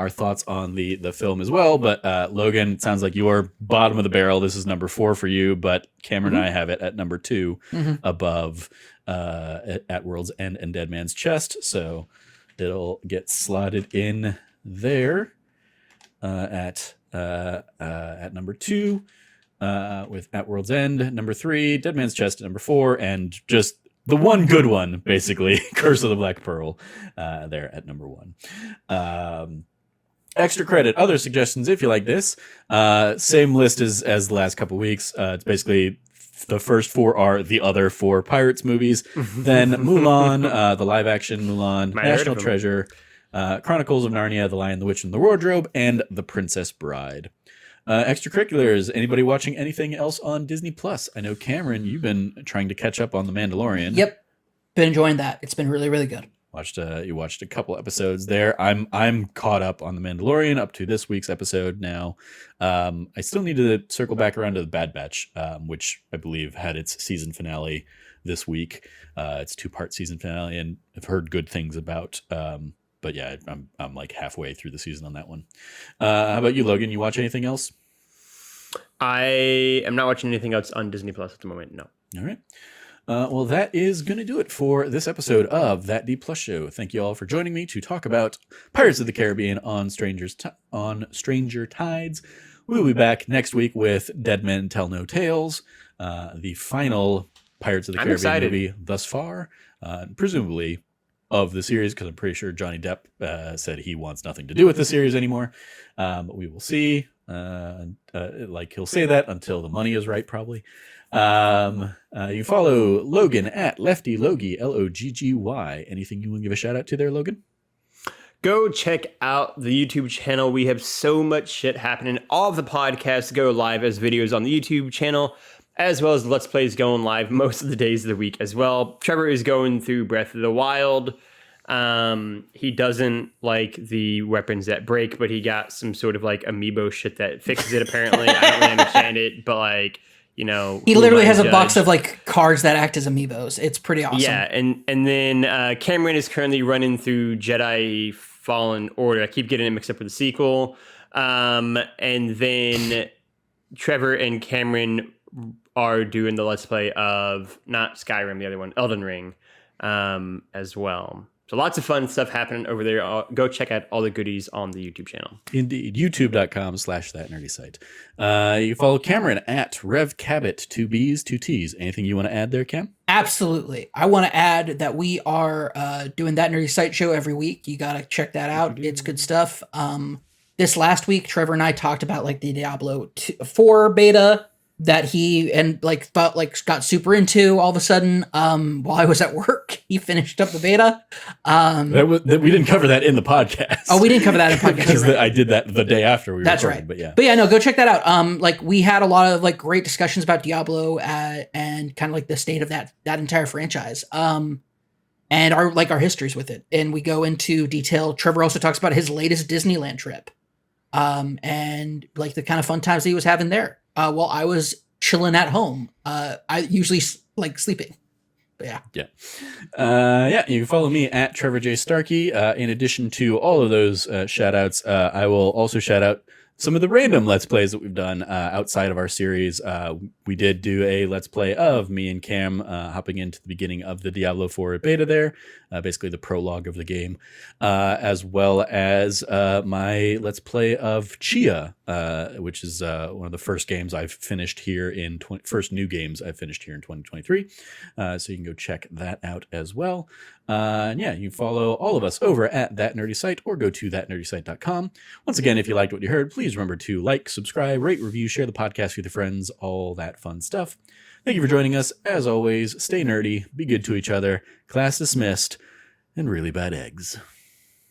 thoughts on the film as well. But Logan, it sounds like you're bottom of the barrel. This is number 4 for you, but Cameron and I have it at number 2 above At World's End and Dead Man's Chest. So it'll get slotted in there at number 2 with At World's End, number 3, Dead Man's Chest at number 4, and just the one good one, basically, Curse of the Black Pearl, there at number 1. Extra credit, other suggestions if you like this. Same list as the last couple weeks. It's basically the first 4 are the other 4 Pirates movies. Then Mulan, the live action Mulan, National Treasure, Chronicles of Narnia, The Lion, the Witch, and the Wardrobe, and The Princess Bride. Extracurriculars, anybody watching anything else on Disney Plus? I know, Cameron, you've been trying to catch up on The Mandalorian. Yep. Been enjoying that. It's been really, really good. You watched a couple episodes there. I'm caught up on The Mandalorian up to this week's episode now. I still need to circle back around to The Bad Batch, which I believe had its season finale this week. It's 2-part season finale, and I've heard good things about. But yeah, I'm like halfway through the season on that one. How about you, Logan? You watch anything else? I am not watching anything else on Disney Plus at the moment. No. All right. Well, that is going to do it for this episode of That D Plus Show. Thank you all for joining me to talk about Pirates of the Caribbean on Stranger Tides. We'll be back next week with Dead Men Tell No Tales, the final Pirates of the Caribbean movie thus far, presumably of the series, because I'm pretty sure Johnny Depp said he wants nothing to do with the series anymore. But we will see. Like he'll say that until the money is right, probably. You follow Logan at Lefty Logie, Loggy. Anything you want to give a shout out to there, Logan? Go check out the YouTube channel. We have so much shit happening. All of the podcasts go live as videos on the YouTube channel, as well as Let's Plays going live most of the days of the week as well. Trevor is going through Breath of the Wild. He doesn't like the weapons that break, but he got some sort of like amiibo shit that fixes it apparently. I don't really understand it, but like, you know, he literally has a box of like cards that act as amiibos. It's pretty awesome. Yeah, and then Cameron is currently running through Jedi Fallen Order. I keep getting it mixed up with the sequel. And then Trevor and Cameron are doing the Let's Play of not Skyrim, the other one, Elden Ring, as well. So lots of fun stuff happening over there. Go check out all the goodies on the YouTube channel. Indeed. YouTube.com/thatnerdysite. You follow Cameron at RevCabot, 2 B's, 2 T's. Anything you want to add there, Cam? Absolutely. I want to add that we are doing That Nerdy Site show every week. You got to check that out. It's good stuff. This last week, Trevor and I talked about like the Diablo 4 beta that he and like thought like got super into all of a sudden while I was at work. He finished up the beta. We didn't cover that in the podcast. Oh, we didn't cover that in podcast because I did that the day after we were That's recording, right. but yeah. But yeah, no, go check that out. Like we had a lot of like great discussions about Diablo and kind of like the state of that entire franchise. And our histories with it. And we go into detail. Trevor also talks about his latest Disneyland trip. And like the kind of fun times he was having there. While I was chilling at home. I usually like sleeping. But yeah. You can follow me at Trevor J. Starkey. In addition to all of those shout outs, I will also shout out some of the random Let's Plays that we've done outside of our series. We did do a Let's Play of me and Cam hopping into the beginning of the Diablo 4 beta there, basically the prologue of the game, as well as my Let's Play of Chia, which is one of the first games I've finished here first new games I've finished here in 2023. So you can go check that out as well. And yeah, you can follow all of us over at That Nerdy Site or go to thatnerdysite.com. Once again, if you liked what you heard, please remember to like, subscribe, rate, review, share the podcast with your friends, all that fun stuff. Thank you for joining us. As always, stay nerdy, be good to each other, class dismissed, and really bad eggs.